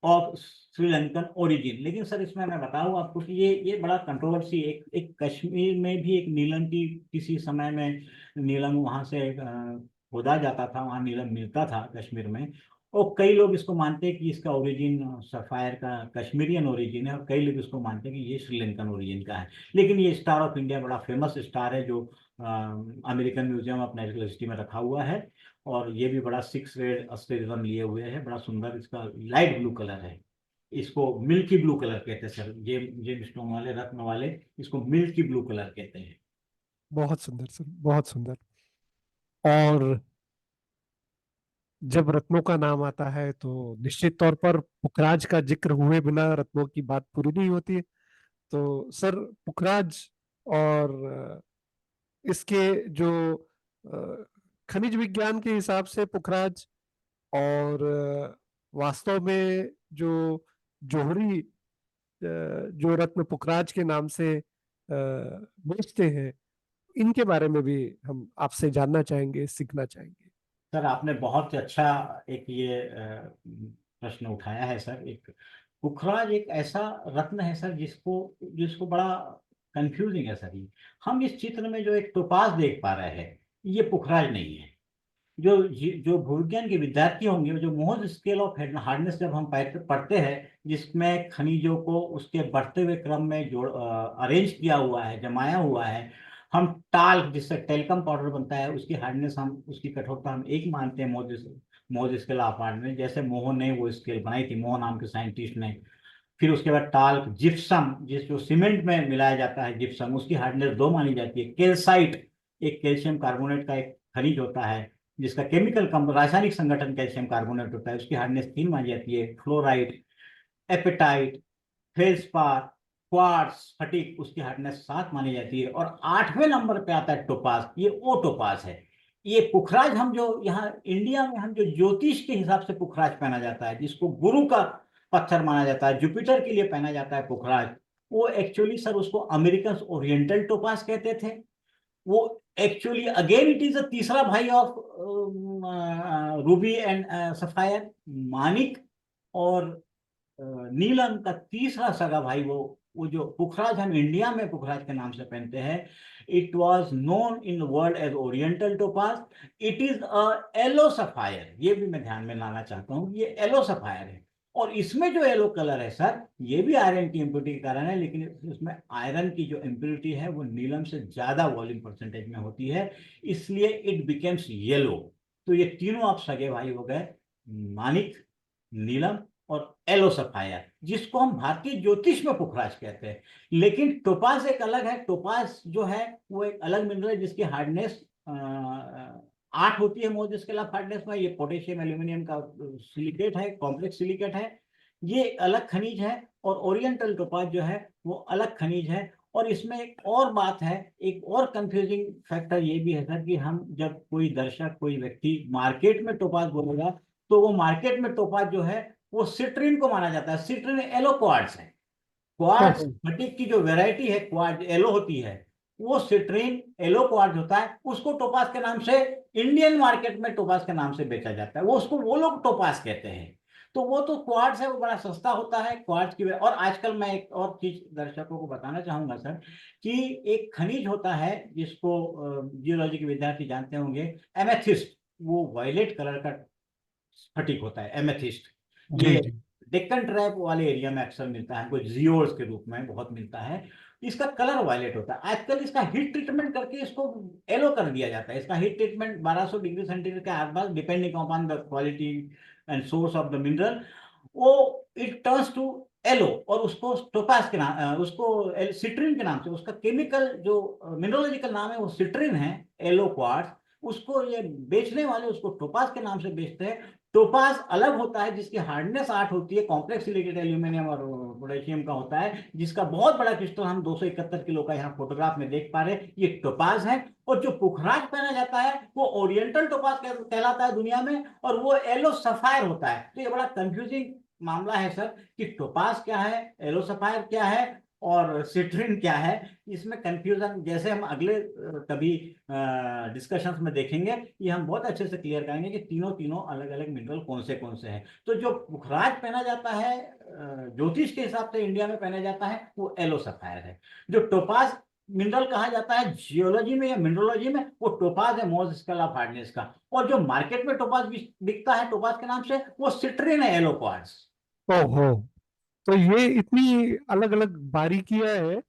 of Sri Lankan origin. लेकिन sir इसमें मैं बताऊं आपको कि ये बड़ा कंट्रोवर्सी, एक कश्मीर में भी एक नीलम की किसी समय में नीलम वहां से खोदा जाता था, वहां नीलम मिलता था कश्मीर में। और कई लोग इसको मानते हैं कि इसका ओरिजिन सफायर का कश्मीरियन ओरिजिन है, और कई लोग इसको मानते हैं कि ये श्रीलंकन ओरिजिन का है। लेकिन ये स्टार ऑफ इंडिया बड़ा फेमस स्टार है जो American museum of natural history में रखा हुआ है। और ये भी बड़ा सिक्स रेड अस्टेरिज्म लिए हुए है, बड़ा सुंदर, इसका लाइट ब्लू कलर है। इसको मिल्की ब्लू कलर कहते हैं सर, ये स्टोन वाले रत्न वाले इसको मिल्की ब्लू कलर कहते हैं। बहुत सुंदर सर, बहुत सुंदर। और जब रत्नों का नाम आता है तो निश्चित तौर पर पुखराज का जिक्र हुए बिना रत्नों की बात पूरी नहीं होती है। तो सर पुखराज और इसके जो खनिज विज्ञान के हिसाब से पुखराज और वास्तव में जो जोहरी जो रत्न पुखराज के नाम से बेचते हैं, इनके बारे में भी हम आपसे जानना चाहेंगे, सीखना चाहेंगे। सर आपने बहुत अच्छा एक ये प्रश्न उठाया है सर। एक पुखराज एक ऐसा रत्न है सर जिसको जिसको बड़ा कंफ्यूजिंग है सर। ये हम इस चित्र में जो एक टोपाज देख पा रहे हैं, ये पुखराज नहीं है। जो भूविज्ञान के विद्यार्थी होंगे, जो मोहज स्केल ऑफ हार्डनेस जब हम पढ़ते हैं, जिसमें खनिजों को उसके बढ़ते हुए क्रम में जोड़ अरेंज किया हुआ है, जमाया हुआ है, हम टाल्क जिससे टेल्कम पाउडर बनता है उसकी हार्डनेस, हम उसकी कठोरता हम एक मानते हैं मोहज स्केल ऑफ हार्डनेस। जैसे मोह ने वो स्केल बनाई थी, मोह नाम के साइंटिस्ट ने। फिर उसके बाद टाल्क, जिप्सम जिस जो सीमेंट में मिलाया जाता है जिप्सम, उसकी हार्डनेस 2 मानी जाती है। कैल्साइट एक कैल्शियम कार्बोनेट का एक खनिज होता है जिसका केमिकल रासायनिक संगठन कैल्शियम कार्बोनेट होता है, उसकी हार्डनेस 3 मानी जाती है। फ्लोराइड, एपेटाइट, फेल्सपार, क्वार्ट्स, स्फटिक, उसकी हार्डनेस 7 मानी जाती है। और 8वें नंबर पे आता है टोपाज, ये ओ टोपाज है। ये पुखराज हम जो यहाँ इंडिया में हम जो ज्योतिष के हिसाब से पुखराज पहना जाता है, जिसको गुरु का पत्थर माना जाता है, जुपिटर के लिए पहना जाता है पुखराज, वो एक्चुअली सर उसको अमेरिकन ओरिएंटल टोपाज कहते थे। वो एक्चुअली अगेन इट इज अ तीसरा भाई of Ruby and sapphire, Manik और नीलम का तीसरा सगा भाई। वो जो पुखराज हम इंडिया में पुखराज के नाम से पहनते हैं, it was known in world as oriental topaz. It is a yellow sapphire. ये भी मैं ध्यान में लाना चाहता हूँ, ये एलो सफायर है। और इसमें जो येलो कलर है सर, ये भी आयरन की इम्प्योरिटी के कारण है, लेकिन इसमें आयरन की जो इम्प्योरिटी है वो नीलम से ज्यादा वॉल्यूम परसेंटेज में होती है, इसलिए इट बिकेम्स येलो। तो ये तीनों आप सगे भाई हो गए, मानिक, नीलम और एलो सफायर, जिसको हम भारतीय ज्योतिष में पुखराज कहते हैं। लेकिन टोपाज एक अलग है। टोपाज जो है वो एक अलग मिनरल है जिसकी हार्डनेस 8 होती है, मोज स्केल ऑफ हार्डनेस में। ये पोटेशियम एल्यूमिनियम का सिलिकेट है, कॉम्प्लेक्स सिलिकेट है। ये अलग खनिज है। और ओरिएंटल टोपाज जो है वो अलग खनिज है। और इसमें एक और बात है, एक और कंफ्यूजिंग फैक्टर ये भी है सर, कि हम जब कोई दर्शक, कोई व्यक्ति मार्केट में टोपाज बोलेगा, तो वो मार्केट में टोपाज जो है वो सिट्रीन को माना जाता है। सिट्रीन एलो क्वार्ट्ज है। क्वार्ट्ज ओहो। स्फटिक की जो वैरायटी है, क्वार्ट्ज एलो होती है, वो सिट्रीन एलो क्वार्ट्ज होता है। उसको टोपाज के नाम से इंडियन मार्केट में टोपाज के नाम से बेचा जाता है। वो उसको वो लोग टोपाज कहते हैं। तो वो तो क्वार्ट्ज है, वो बड़ा सस्ता होता है क्वार्ट्ज की। और आजकल मैं एक और चीज दर्शकों को बताना चाहूंगा सर, कि एक खनिज होता है जिसको जियोलॉजी के विद्यार्थी जानते होंगे, एमेथिस्ट। वो वायलेट कलर का स्फटिक होता है, एमेथिस्ट। जी ये जी। डेक्कन ट्रैप वाले एरिया में अक्सर मिलता है, कुछ जियोर्स के रूप में बहुत मिलता है। इसका कलर वायलेट होता है। आजकल इसका हीट ट्रीटमेंट करके इसको येलो कर दिया जाता है। इसका हीट ट्रीटमेंट 1200 डिग्री सेंटीग्रेड के आसपास, depending upon the quality and source of the mineral, वो इट टर्न्स टू येलो। और उसको टोपाज के नाम, उसको सिट्रीन के नाम से, उसका केमिकल जो मिनरोलॉजिकल नाम है वो सिट्रीन है, येलो क्वार्ट्ज। उसको ये बेचने वाले उसको टोपाज के नाम से बेचते हैं। टोपाज अलग होता है, जिसकी हार्डनेस 8 होती है, कॉम्प्लेक्स सिलिकेट एल्यूमिनियम और पोटेशियम का होता है, जिसका बहुत बड़ा क्रिस्टल हम 271 किलो का यहाँ फोटोग्राफ में देख पा रहे हैं, ये टोपाज है। और जो पुखराज पहना जाता है वो ओरिएंटल टोपाज कहलाता है दुनिया में, और वो एलो सफायर होता है। तो ये बड़ा कंफ्यूजिंग मामला है सर, कि टोपाज क्या है, एलो सफायर क्या है, और सिट्रिन क्या है। इसमें कंफ्यूजन जैसे हम अगले कभी डिस्कशंस में देखेंगे, ये हम बहुत अच्छे से क्लियर करेंगे कि तीनों तीनों अलग अलग मिनरल कौन से हैं। तो जो पुखराज पहना जाता है ज्योतिष के हिसाब से इंडिया में पहना जाता है, वो एलो सफायर है। जो टोपाज मिनरल कहा जाता है जियोलॉजी में या मिनरोलॉजी में, वो टोपाज है, मोज स्केल ऑफ हार्डनेस का। और जो मार्केट में टोपाज बिकता है टोपाज के नाम से, वो सिट्रीन है, एलो क्वार्ट्ज। ओहो। तो ये इतनी अलग अलग बारीकियां हैं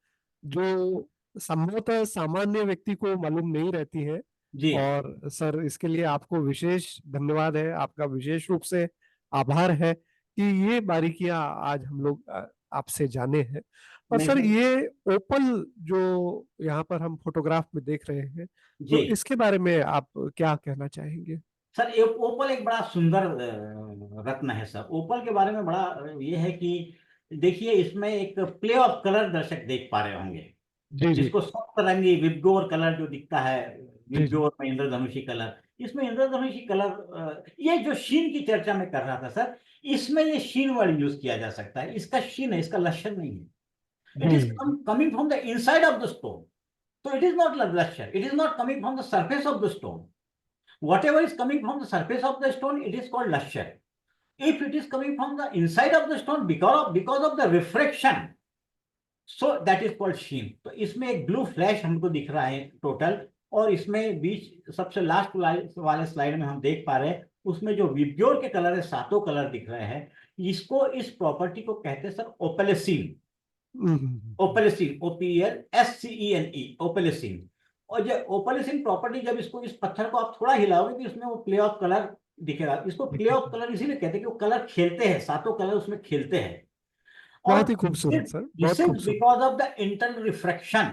जो संभवतः सामान्य व्यक्ति को मालूम नहीं रहती है। जी। और सर इसके लिए आपको विशेष धन्यवाद है, आपका विशेष रूप से आभार है कि ये बारीकियां आज हम लोग आपसे जाने हैं। और नहीं सर सर। ये ओपल जो यहाँ पर हम फोटोग्राफ में देख रहे हैं, जी तो इसके बारे में आप क्या कहना चाहेंगे? सर, ओपल एक बड़ा सुंदर रत्न है सर। ओपल के बारे में बड़ा ये है कि देखिए, इसमें एक प्ले ऑफ कलर दर्शक देख पा रहे होंगे, जी जी। जिसको सप्तरंगी विबगोर कलर जो दिखता है, जी जी। विबगोर में इंद्रधनुषी कलर। इसमें इंद्रधनुषी कलर, ये जो शीन की चर्चा में कर रहा था सर, इसमें ये शीन वर्ड यूज किया जा सकता है। इसका शीन है, इसका लक्षण नहीं है। इट जी is coming from the inside of the stone. तो इट इज नॉट लक्षण, it is not coming from the surface of the stone. Whatever is coming from the surface of the stone, it is called lustre. If it is coming from the inside of the stone because of the refraction, so that is called sheen. तो इसमें एक blue flash हमको दिख रहा है total. और इसमें बीच सबसे लास्ट वाले स्लाइड में हम देख पा रहे हैं, उसमें जो विब्ग्योर के कलर है, सातों कलर दिख रहे हैं। इसको, इस प्रॉपर्टी को कहते हैं सर ओपेलेसीन। ओपेलेसीन, OPLSCENE, ओपेलेसीन। और ये ओपेलेसीन प्रॉपर्टी, जब इसको, इस पत्थर को आप थोड़ा हिलाओगे तो इसमें वो प्ले ऑफ कलर दिखेगा। इसको प्ले ऑफ कलर इसीलिए कहते हैं कि वो कलर खेलते हैं, सातों कलर उसमें खेलते हैं। और बहुत ही खूबसूरत सर, बहुत दिस इज खूबसूरत। Because of the internal refraction,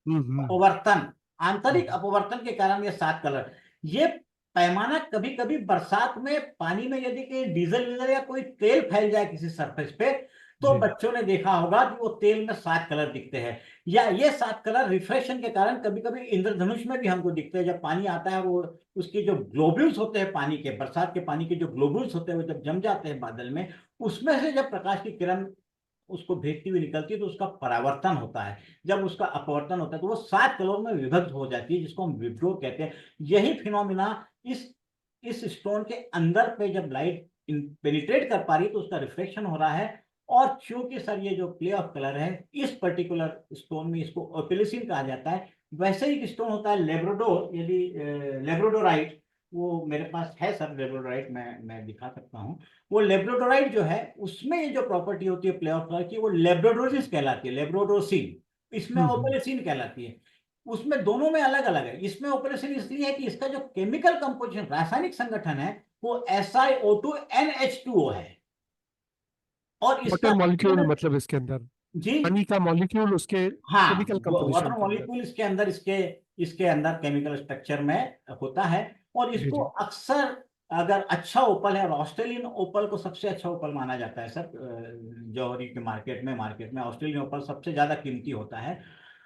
hmm. अपवर्तन, आंतरिक हम्म। अपवर्तन के कारण ये 7 कलर। ये पैमाना कभी कभी बरसात में पानी में यदि कि डीजल वीजल या कोई तेल फैल जाए किसी सरफेस पे, तो जी बच्चों ने देखा होगा कि वो तेल में 7 कलर दिखते हैं। या ये 7 कलर रिफ्रेक्शन के कारण कभी कभी इंद्रधनुष में भी हमको दिखते हैं। जब पानी आता है, वो उसके जो ग्लोब्यूल्स होते हैं पानी के, बरसात के पानी के जो ग्लोब्यूल्स होते हैं, वो जब जम जाते हैं बादल में, उसमें से जब प्रकाश की किरण उसको भेजती हुई निकलती है, तो उसका परावर्तन होता है। जब उसका अपवर्तन होता है तो वो 7 कलरों में विभक्त हो जाती है, जिसको हम विब्रो कहते हैं। यही फिनोमिना इस स्टोन के अंदर पे जब लाइट पेनिट्रेट कर पा रही है, तो उसका रिफ्लेक्शन हो रहा है। और चूंकि सर ये जो प्ले ऑफ कलर है इस पर्टिकुलर स्टोन में, इसको ओपेलिसिन कहा जाता है। वैसे ही एक स्टोन होता है लेब्राडोर, यदि लेब्राडोराइट, वो मेरे पास है सर, लेब्रोडोराइट मैं दिखा सकता हूँ। वो लेब्रोडोराइट जो है उसमें ये जो प्रॉपर्टी होती है प्ले ऑफ कलर की, वो लेब्रोडोसिस कहलाती है, लेब्रोडोसिन। इसमें हम्म। ओपलेसिन कहलाती है। उसमें दोनों में अलग अलग है। इसमें ओपलेसिन इसलिए है कि इसका जो केमिकल कंपोजिशन, रासायनिक संगठन है, वो SiO2NH2O है। और इसका वाटर मॉलिक्यूल मतलब इसके अंदर जी पानी का मॉलिक्यूल उसके हाँ, केमिकल वाटर कंपोजिशन के अंदर। मॉलिक्यूल इसके अंदर, इसके अंदर केमिकल स्ट्रक्चर में होता है। और जी इसको जी। अक्सर, अगर अच्छा ओपल है, और ऑस्ट्रेलियन ओपल को सबसे अच्छा ओपल माना जाता है सर, जौहरी के मार्केट में ऑस्ट्रेलियन ओपल सबसे ज्यादा कीमती होता है।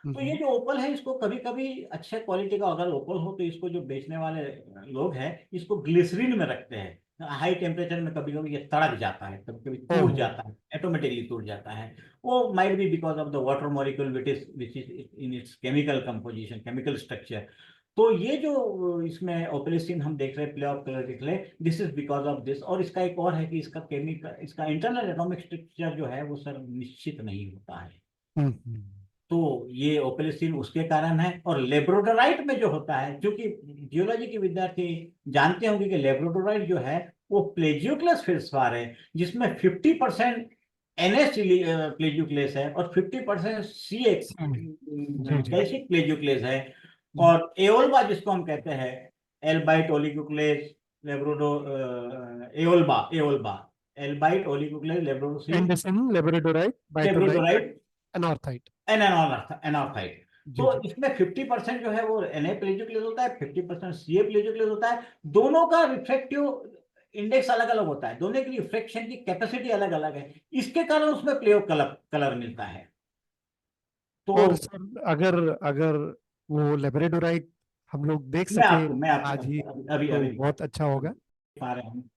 तो ये हम्म। जो ओपल है, इसको कभी कभी अच्छे क्वालिटी का अगर ओपल हो तो इसको जो बेचने वाले लोग हैं, इसको ग्लिसरीन में रखते हैं। हाई टेम्परेचर में कभी कभी ये सड़क जाता है, कभी कभी टूट ओहो। जाता है, ऑटोमेटिकली टूट जाता है। वो might be because of the water molecule which is in its chemical composition, chemical structure. तो ये जो इसमें ओपलेसिन हम देख रहे हैं, प्ले ऑफ कलर देख रहे हैं, this is because of this. और इसका एक और है कि इसका केमिकल, इसका इंटरनल एटॉमिक स्ट्रक्चर जो है वो सर निश्चित नहीं होता है। हम्म। तो ये ओपेलिसिन उसके कारण है। और लेब्रोडोराइट में जो होता है, क्योंकि जियोलॉजी के विद्यार्थी जानते होंगे कि लेब्रोडोराइट जो है वो प्लेजियोक्लस फेल्सपार है, जिसमें 50% NH प्लेजियोक्लेस है और 50% CH जी जी। कैल्शिक प्लेजियोक्लेस है। और एओल्बा जिसको हम कहते हैं, एल्बाइट ओलिगोक्लेस, लेब्रोडो एओल्बा एओल्बा एल्बाइट ओलिगोक्लेस लेब्रोडोसिन एंडरसन लेबोरेटोराइट बाइटोनाइट लेब्रोडोराइट अनॉर्थाइट। एनानॉर्फाइड। जी तो जी। इसमें 50% जो है वो Na प्लेजियोक्लेस होता है, 50% Ca प्लेजियोक्लेस होता है। दोनों का रिफ्रैक्टिव इंडेक्स अलग अलग होता है, दोनों की रिफ्रैक्शन की कैपेसिटी अलग अलग है। इसके कारण उसमें प्ले ऑफ कलर कलर मिलता है। तो और सर अगर अगर वो लेबोरेटोराइट हम लोग देख सके मैं आपको आज ही अभी तो अभी बहुत अच्छा होगा। पा रहे हैं।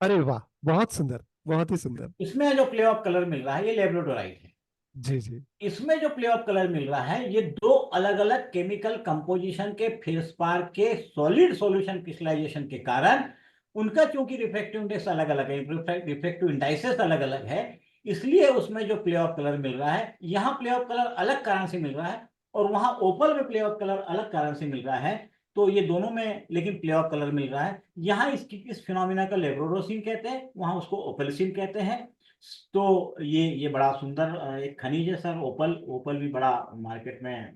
अरे वाह, बहुत सुंदर, बहुत ही सुंदर। इसमें जो प्ले ऑफ कलर मिल रहा है, ये लेब्रोडोराइट है। जी जी। इसमें जो प्ले ऑफ कलर मिल रहा है, ये दो अलग अलग केमिकल कंपोजिशन के फेल्सपार के सॉलिड सॉल्यूशन क्रिस्टलाइजेशन के कारण, उनका चूंकि रिफ्रैक्टिव इंडेक्स अलग अलग है, रिफ्रैक्टिव इंडाइसेस अलग अलग है, इसलिए उसमें जो प्ले ऑफ कलर मिल रहा है, यहाँ प्ले ऑफ कलर अलग कारण से मिल रहा है, और वहां ओपल में प्ले ऑफ कलर अलग कारण से मिल रहा है। तो ये दोनों में लेकिन प्ले ऑफ कलर मिल रहा है। यहाँ इस फिनोमिना का लेब्रोडोसिन कहते हैं, वहां उसको ओपेलिसिन कहते हैं। तो ये बड़ा सुंदर एक खनिज है सर। ओपल ओपल भी बड़ा मार्केट में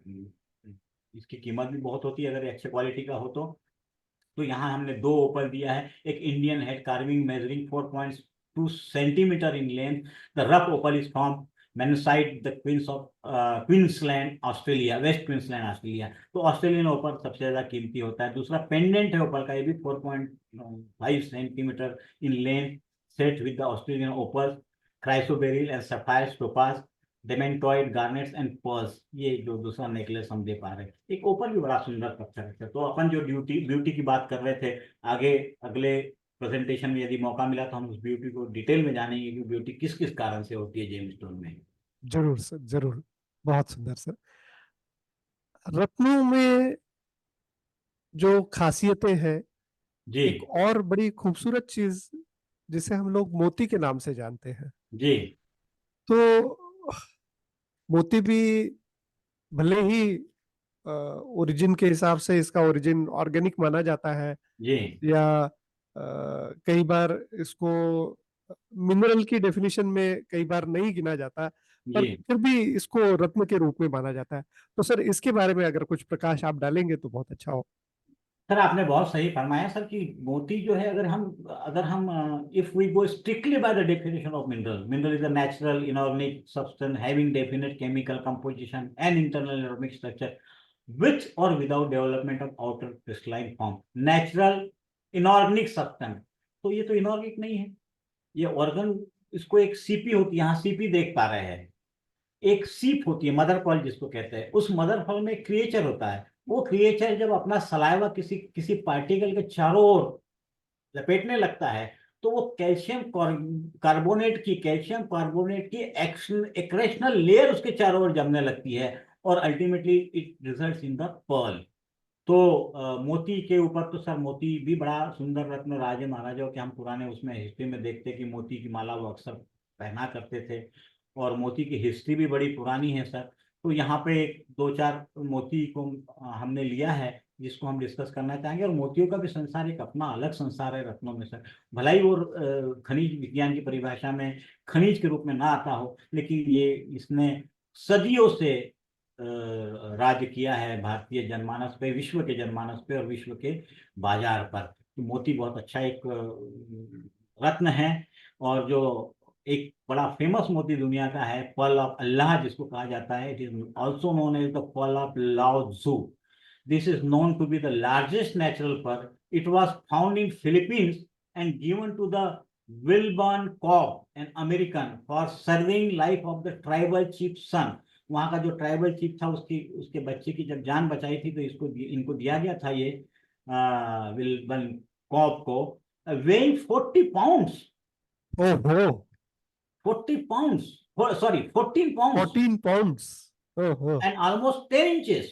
इसकी कीमत भी बहुत होती है अगर ये अच्छे क्वालिटी का हो तो यहाँ हमने दो ओपल दिया है। एक Indian head carving measuring 4.2 centimetre in length. The rough opal is from mainsite the Queensland Australia, west Queensland Australia. तो ऑस्ट्रेलियन ओपल सबसे ज्यादा कीमती होता है। दूसरा पेंडेंट है ओपल का, ये भी 4.5 centimetre in length, set with the Australian opal, chrysoberyl and sapphire topaz, demantoid garnets and pearls. ये जो दूसरा नेकलेस हम दे पा रहे हैं, एक ओपन भी बड़ा सुंदर पत्थर है। तो अपन जो ब्यूटी की बात कर रहे थे, आगे अगले प्रेजेंटेशन में यदि मौका मिला तो हम उस ब्यूटी को डिटेल में जानेंगे कि ब्यूटी किस किस कारण से होती है जेमस्टोन में। जरूर सर, जरूर। बहुत सुंदर सर। रत्नों में जो खासियतें हैं, जी एक और बड़ी खूबसूरत चीज जिसे हम लोग मोती के नाम से जानते हैं। जी तो मोती भी भले ही ओरिजिन के हिसाब से इसका ओरिजिन ऑर्गेनिक माना जाता है, जी या कई बार इसको मिनरल की डेफिनेशन में कई बार नहीं गिना जाता, पर जी फिर भी इसको रत्न के रूप में माना जाता है। तो सर इसके बारे में अगर कुछ प्रकाश आप डालेंगे तो बहुत अच्छा हो। सर, आपने बहुत सही फरमाया सर कि मोती जो है, अगर हम if we go strictly by the definition of mineral, mineral is a natural inorganic substance having definite chemical composition and internal atomic structure with or without development of outer crystalline form, natural inorganic substance। तो ये तो inorganic नहीं है, ये organ, इसको एक CP होती है, यहाँ सीपी देख पा रहे हैं, एक सीप होती है, मदर पर्ल जिसको कहते हैं। उस मदर पर्ल में एक क्रिएचर होता है। वो क्रिएचर जब अपना सलाइवा किसी किसी पार्टिकल के चारों ओर लपेटने लगता है, तो वो कैल्शियम कार्बोनेट की एक्शन एक्रेशनल लेयर उसके चारों ओर जमने लगती है, और ultimately it results in the pearl. तो मोती के ऊपर तो सर, मोती भी बड़ा सुंदर रत्न, राजे महाराजाओं के हम पुराने उसमें हिस्ट्री में देखते कि मोती की माला वो अक्सर पहना करते थे। और मोती की हिस्ट्री भी बड़ी पुरानी है सर। तो यहाँ पे दो चार मोती को हमने लिया है, जिसको हम डिस्कस करना चाहेंगे। और मोतियों का भी संसार एक अपना अलग संसार है रत्नों में सर। भला ही वो खनिज विज्ञान की परिभाषा में खनिज के रूप में ना आता हो, लेकिन ये इसने सदियों से राज्य किया है भारतीय जनमानस पे, विश्व के जनमानस पे और विश्व के बाजार पर। तो मोती बहुत अच्छा एक रत्न है। और जो एक बड़ा फेमस मोती दुनिया का है, पर्ल ऑफ अल्लाह जिसको कहा जाता है, it is also known as the pearl of Lao Tzu. This is known to be the largest natural pearl. It was found in Philippines and given to the Wilburn Cobb an American for serving life of the tribal chief son. वहां का जो tribal chief था, उसकी उसके बच्चे की जब जान बचाई थी, तो इसको इनको दिया गया था ये विलबर्न कॉब को, weighing 40 pounds, ओहो, 40 pounds, sorry, 14 pounds 14 पाउंड्स। ओहो। and almost 10 inches।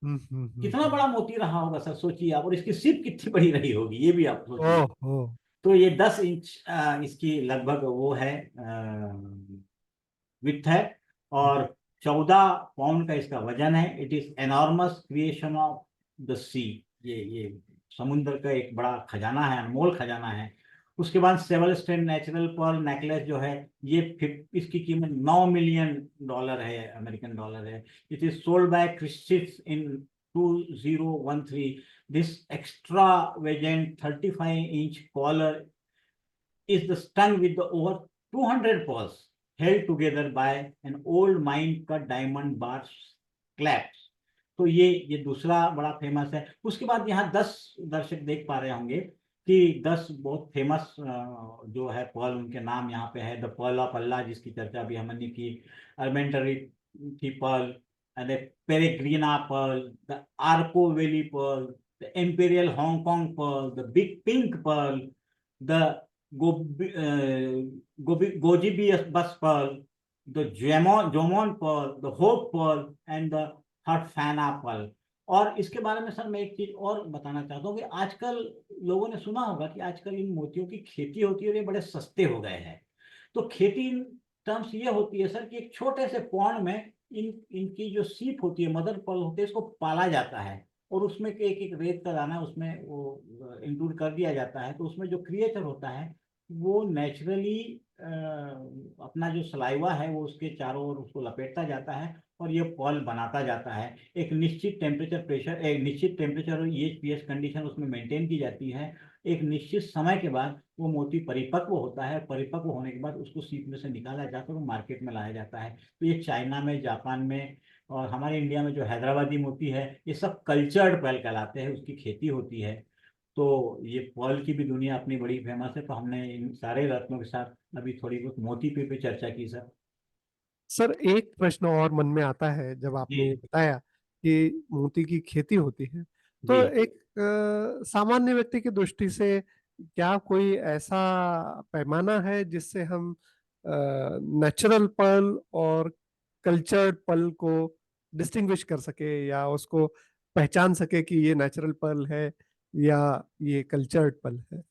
कितना हम्म। बड़ा मोती रहा होगा सर, सोचिए आप। और इसकी सिप कितनी बड़ी रही होगी, ये भी आप सोचिए। ओहो। तो ये 10 इंच इसकी लगभग वो है, विथ है। और 14 पाउंड का इसका वजन है। It is enormous creation of the sea. ये समुद्र का एक बड़ा खजाना है, अनमोल खजाना है। उसके बाद seven strand natural pearl necklace जो है, ये इसकी कीमत $9 मिलियन है, अमेरिकन डॉलर है। It is sold by Christie's in 2013। This extravagant 35-inch collar is the stung with the over 200 pearls held together by an old mine cut diamond bar clasps। तो ये दूसरा बड़ा famous है। उसके बाद यहाँ 10 दर्शक देख पा रहे होंगे कि 10 बहुत फेमस जो है पर्ल, उनके नाम यहाँ पे है। द पर्ल ऑफ अल्लाह, जिसकी चर्चा भी हमने की, अर्मेंटरी की pearl, the Peregrina pearl, the Arco Valley pearl, the Imperial Hong Kong pearl, the big pink pearl, the Gogibius pearl, the Jomon pearl, the Hope pearl and the Harfana pearl। और इसके बारे में सर मैं एक चीज और बताना चाहता हूँ कि आजकल लोगों ने सुना होगा कि आजकल इन मोतियों की खेती होती है और ये बड़े सस्ते हो गए हैं। तो खेती टर्म्स ये होती है सर कि एक छोटे से पॉन्ड में इनकी जो सीप होती है, मदर पर्ल होती है, इसको पाला जाता है। और उसमें एक एक रेत का दाना उसमें वो इंक्लूड कर दिया जाता है। तो उसमें जो क्रिएचर होता है वो नेचुरली अपना जो सलाइवा है वो उसके चारों ओर उसको लपेटता जाता है और ये पर्ल बनाता जाता है। एक निश्चित टेम्परेचर प्रेशर, एक निश्चित टेम्परेचर और pH कंडीशन उसमें मेंटेन की जाती है। एक निश्चित समय के बाद वो मोती परिपक्व होता है। परिपक्व होने के बाद उसको सीप में से निकाला जाकर वो मार्केट में लाया जाता है। तो ये चाइना में, जापान में और हमारे इंडिया में जो हैदराबादी मोती है, ये सब कल्चर्ड पर्ल कहलाते हैं, उसकी खेती होती है। तो ये पर्ल की भी दुनिया अपनी बड़ी फेमस है। तो हमने इन सारे रत्नों के साथ अभी थोड़ी बहुत मोती पे चर्चा की सर। सर, एक प्रश्न और मन में आता है जब जी आपने बताया कि मोती की खेती होती है, जी। तो एक सामान्य व्यक्ति की दृष्टि से क्या कोई ऐसा पैमाना है जिससे हम नेचुरल पर्ल और कल्चर्ड पर्ल को डिस्टिंग्विश कर सके या उसको पहचान सके कि ये नेचुरल पर्ल है या ये कल्चर्ड पर्ल है?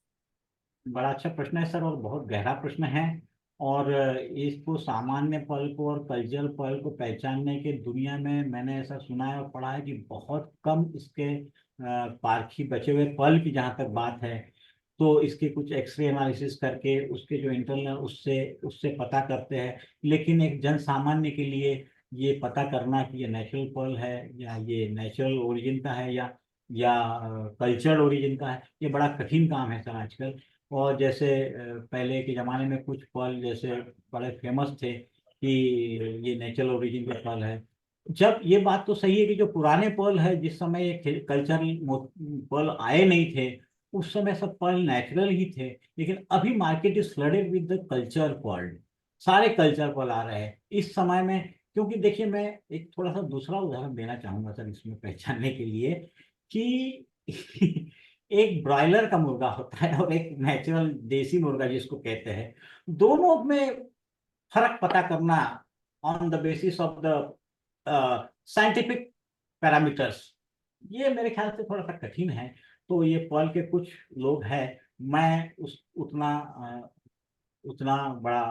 बड़ा अच्छा प्रश्न है सर, और बहुत गहरा प्रश्न है। और इसको सामान्य पल को और कल्चरल पल को पहचानने के दुनिया में मैंने ऐसा सुना है और पढ़ा है कि बहुत कम इसके पारखी बचे हुए पल की जहाँ तक बात है, तो इसके कुछ एक्सरे एनालिसिस करके उसके जो इंटरनल उससे उससे पता करते हैं। लेकिन एक जन सामान्य के लिए ये पता करना कि ये नेचुरल पर्ल है या ये नेचुरल ओरिजिन का है या कल्चरल ओरिजिन का है, ये बड़ा कठिन काम है सर आजकल। और जैसे पहले के ज़माने में कुछ पर्ल जैसे बड़े फेमस थे कि ये नेचुरल ओरिजिन के पर्ल है। जब ये बात तो सही है कि जो पुराने पर्ल है, जिस समय ये कल्चरल पर्ल आए नहीं थे, उस समय सब पर्ल नेचुरल ही थे। लेकिन अभी market is flooded with the culture pearl. सारे कल्चर पर्ल आ रहे हैं इस समय में। क्योंकि देखिए, मैं एक थोड़ा सा दूसरा उदाहरण देना चाहूंगा सर इसमें पहचानने के लिए कि एक ब्रॉयलर का मुर्गा होता है और एक नेचुरल देसी मुर्गा जिसको कहते हैं, दोनों में फर्क पता करना on the basis of the scientific parameters, ये मेरे ख्याल से थोड़ा सा कठिन है। तो ये पर्ल के कुछ लोग हैं, मैं उस उतना उतना बड़ा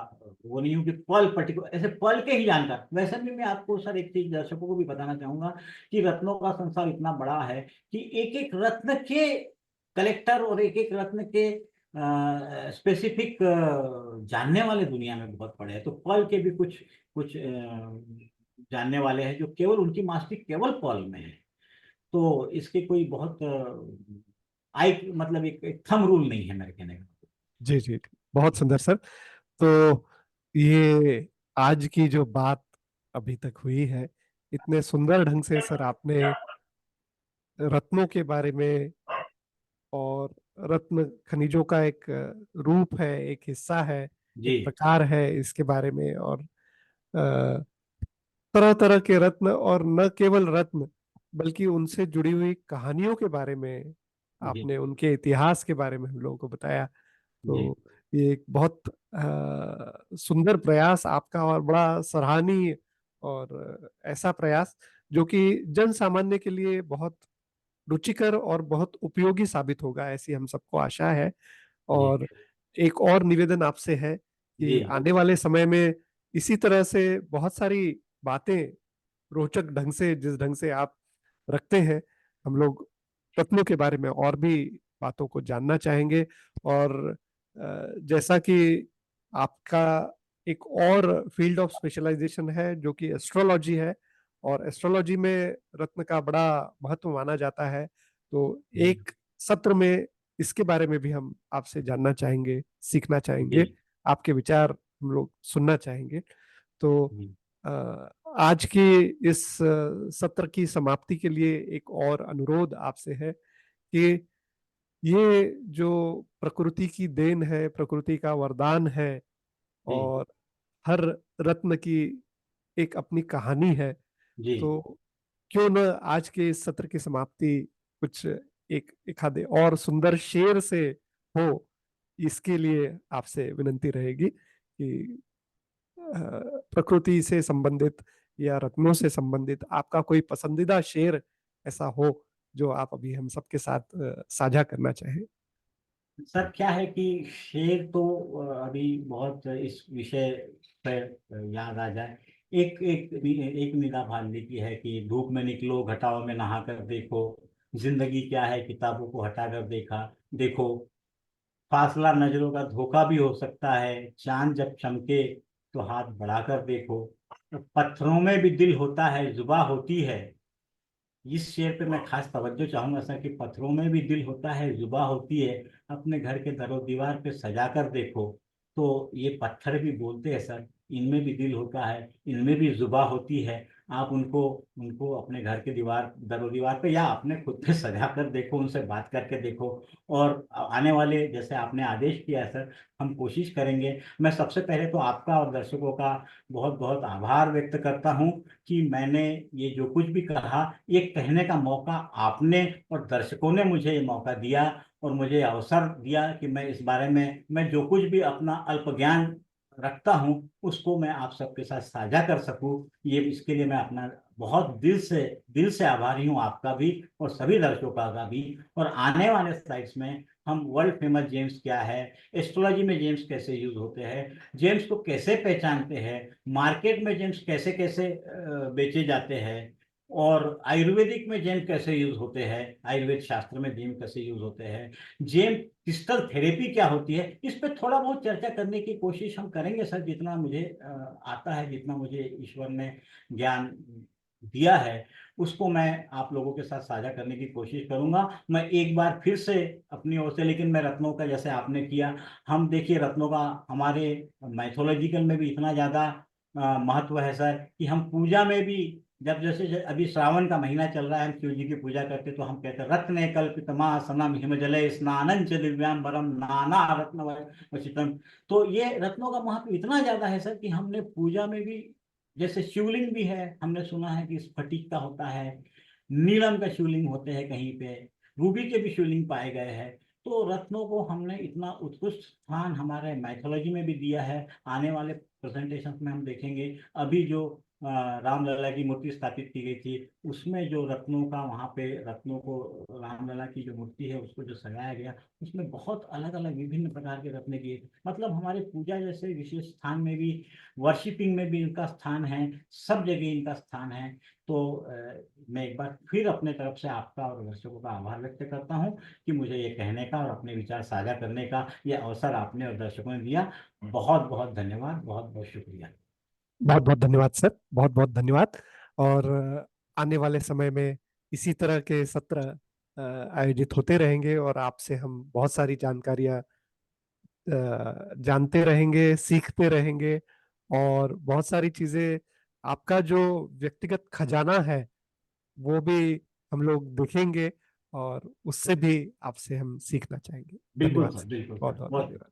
वो नहीं हूँ कि पर्ल पर्टिकुलर ऐसे पर्ल के ही जानकार। वैसे भी मैं आपको सर एक चीज दर्शकों को भी बताना चाहूंगा कि रत्नों का संसार इतना बड़ा है कि एक एक रत्न के कलेक्टर और एक एक रत्न के स्पेसिफिक जानने वाले दुनिया में बहुत पड़े हैं। तो पर्ल के भी कुछ कुछ जानने वाले हैं जो केवल उनकी मास्टरी केवल पर्ल में है। तो इसके कोई बहुत आई मतलब एक थंब रूल नहीं है मेरे कहने का। जी जी, बहुत सुंदर सर। तो ये आज की जो बात अभी तक हुई है, इतने सुंदर ढंग से सर आपने रत्नों के बारे में, और रत्न खनिजों का एक रूप है, एक हिस्सा है, जी एक प्रकार है इसके बारे में, और तरह तरह के रत्न, और न केवल रत्न बल्कि उनसे जुड़ी हुई कहानियों के बारे में जी आपने, उनके इतिहास के बारे में हम लोगों को बताया। जी तो ये एक बहुत सुंदर प्रयास आपका, और बड़ा सराहनीय, और ऐसा प्रयास जो कि जन सामान्य के लिए बहुत रुचिकर और बहुत उपयोगी साबित होगा, ऐसी हम सबको आशा है। जी और एक और निवेदन आपसे है जी कि आने वाले समय में इसी तरह से बहुत सारी बातें रोचक ढंग से, जिस ढंग से आप रखते हैं, हम लोग रत्नों के बारे में और भी बातों को जानना चाहेंगे। और जैसा कि आपका एक और फील्ड ऑफ स्पेशलाइजेशन है जो कि एस्ट्रोलॉजी है, और एस्ट्रोलॉजी में रत्न का बड़ा महत्व माना जाता है, तो एक सत्र में इसके बारे में भी हम आपसे जानना चाहेंगे, सीखना जी चाहेंगे, आपके विचार हम लोग सुनना चाहेंगे। तो जी अ, आज की इस सत्र की समाप्ति के लिए एक और अनुरोध आपसे है कि ये जो प्रकृति की देन है, प्रकृति का वरदान है, जी और हर रत्न की एक अपनी कहानी है, जी तो क्यों न आज के इस सत्र की समाप्ति कुछ एक आधे और सुंदर शेर से हो, इसके लिए आपसे विनंती रहेगी कि प्रकृति से संबंधित या रत्नों से संबंधित आपका कोई पसंदीदा शेर ऐसा हो जो आप अभी हम सबके साथ साझा करना चाहें। सर क्या है कि शेर तो अभी बहुत इस विषय पर याद आ जाए। एक एक एक निगाह फालने की है कि धूप में निकलो घटाओं में नहा कर देखो, जिंदगी क्या है किताबों को हटा कर देखा देखो, फासला नजरों का धोखा भी हो सकता है, चांद जब चमके तो हाथ बढ़ाकर देखो, पत्थरों में भी दिल होता है जुबां होती है। इस शेर पे मैं खास तवज्जो चाहूंगा सर कि पत्थरों में भी दिल होता है जुबां होती है, अपने घर के दरो दीवार पे सजा कर देखो। तो ये पत्थर भी बोलते हैं सर, इनमें भी दिल होता है, इनमें भी जुबां होती है। आप उनको उनको अपने घर के दीवार दरो दीवार पे या अपने खुद पे सजा कर देखो, उनसे बात करके देखो। और आने वाले जैसे आपने आदेश किया है सर, हम कोशिश करेंगे। मैं सबसे पहले तो आपका और दर्शकों का बहुत बहुत आभार व्यक्त करता हूँ कि मैंने ये जो कुछ भी कहा, ये कहने का मौका आपने और दर्शकों ने मुझे ये मौका दिया और मुझे अवसर दिया कि मैं इस बारे में मैं जो कुछ भी अपना अल्प ज्ञान रखता हूँ उसको मैं आप सबके साथ साझा कर सकूं। ये इसके लिए मैं अपना बहुत दिल से आभारी हूँ, आपका भी और सभी दर्शकों का भी। और आने वाले स्लाइड्स में हम वर्ल्ड फेमस जेम्स क्या है, एस्ट्रोलॉजी में जेम्स कैसे यूज होते हैं, जेम्स को कैसे पहचानते हैं, मार्केट में जेम्स कैसे कैसे बेचे जाते हैं, और आयुर्वेदिक में जेम कैसे यूज होते हैं, आयुर्वेद शास्त्र में जेम कैसे यूज होते हैं, जेम क्रिस्टल थेरेपी क्या होती है, इस पे थोड़ा बहुत चर्चा करने की कोशिश हम करेंगे सर। जितना मुझे आता है, जितना मुझे ईश्वर ने ज्ञान दिया है, उसको मैं आप लोगों के साथ साझा करने की कोशिश करूंगा। मैं एक बार फिर से अपनी ओर से, लेकिन मैं रत्नों का जैसे आपने किया, हम देखिए रत्नों का हमारे मैथोलॉजिकल में भी इतना ज्यादा महत्व है सर कि हम पूजा में भी, जब जैसे अभी श्रावण का महीना चल रहा है, हम शिव जी की पूजा करते तो हम कहते हैं रत्ने कल्पितमासनम हिमजले स्नानं च दिव्यांबरम नाना रत्न वचितम। तो ये रत्नों का महत्व इतना ज्यादा है सर कि हमने पूजा में भी, जैसे शिवलिंग भी है, हमने सुना है कि स्फटिक का होता है, नीलम का शिवलिंग होते हैं कहीं पे, रूबी के भी शिवलिंग पाए गए हैं। तो रत्नों को हमने इतना उत्कृष्ट स्थान हमारे माइथोलॉजी में भी दिया है। आने वाले प्रेजेंटेशन में हम देखेंगे अभी जो रामलला की मूर्ति स्थापित की गई थी, उसमें जो रत्नों का, वहाँ पे रत्नों को, रामलला की जो मूर्ति है उसको जो सजाया गया, उसमें बहुत अलग अलग विभिन्न प्रकार के रत्न किए, मतलब हमारे पूजा जैसे विशेष स्थान में भी, वर्शिपिंग में भी इनका स्थान है, सब जगह इनका स्थान है। तो मैं एक बार फिर अपने तरफ से आपका और दर्शकों का आभार व्यक्त करता हूँ कि मुझे ये कहने का और अपने विचार साझा करने का ये अवसर आपने और दर्शकों ने दिया। बहुत बहुत धन्यवाद, बहुत बहुत शुक्रिया। बहुत बहुत धन्यवाद सर, बहुत बहुत धन्यवाद। और आने वाले समय में इसी तरह के सत्र आयोजित होते रहेंगे और आपसे हम बहुत सारी जानकारियां जानते रहेंगे, सीखते रहेंगे, और बहुत सारी चीजें, आपका जो व्यक्तिगत खजाना है वो भी हम लोग देखेंगे और उससे भी आपसे हम सीखना चाहेंगे। बिल्कुल धन्यवाद सर, सर, बिल्कुल बहुत सर, बहुत बहुत धन्यवाद।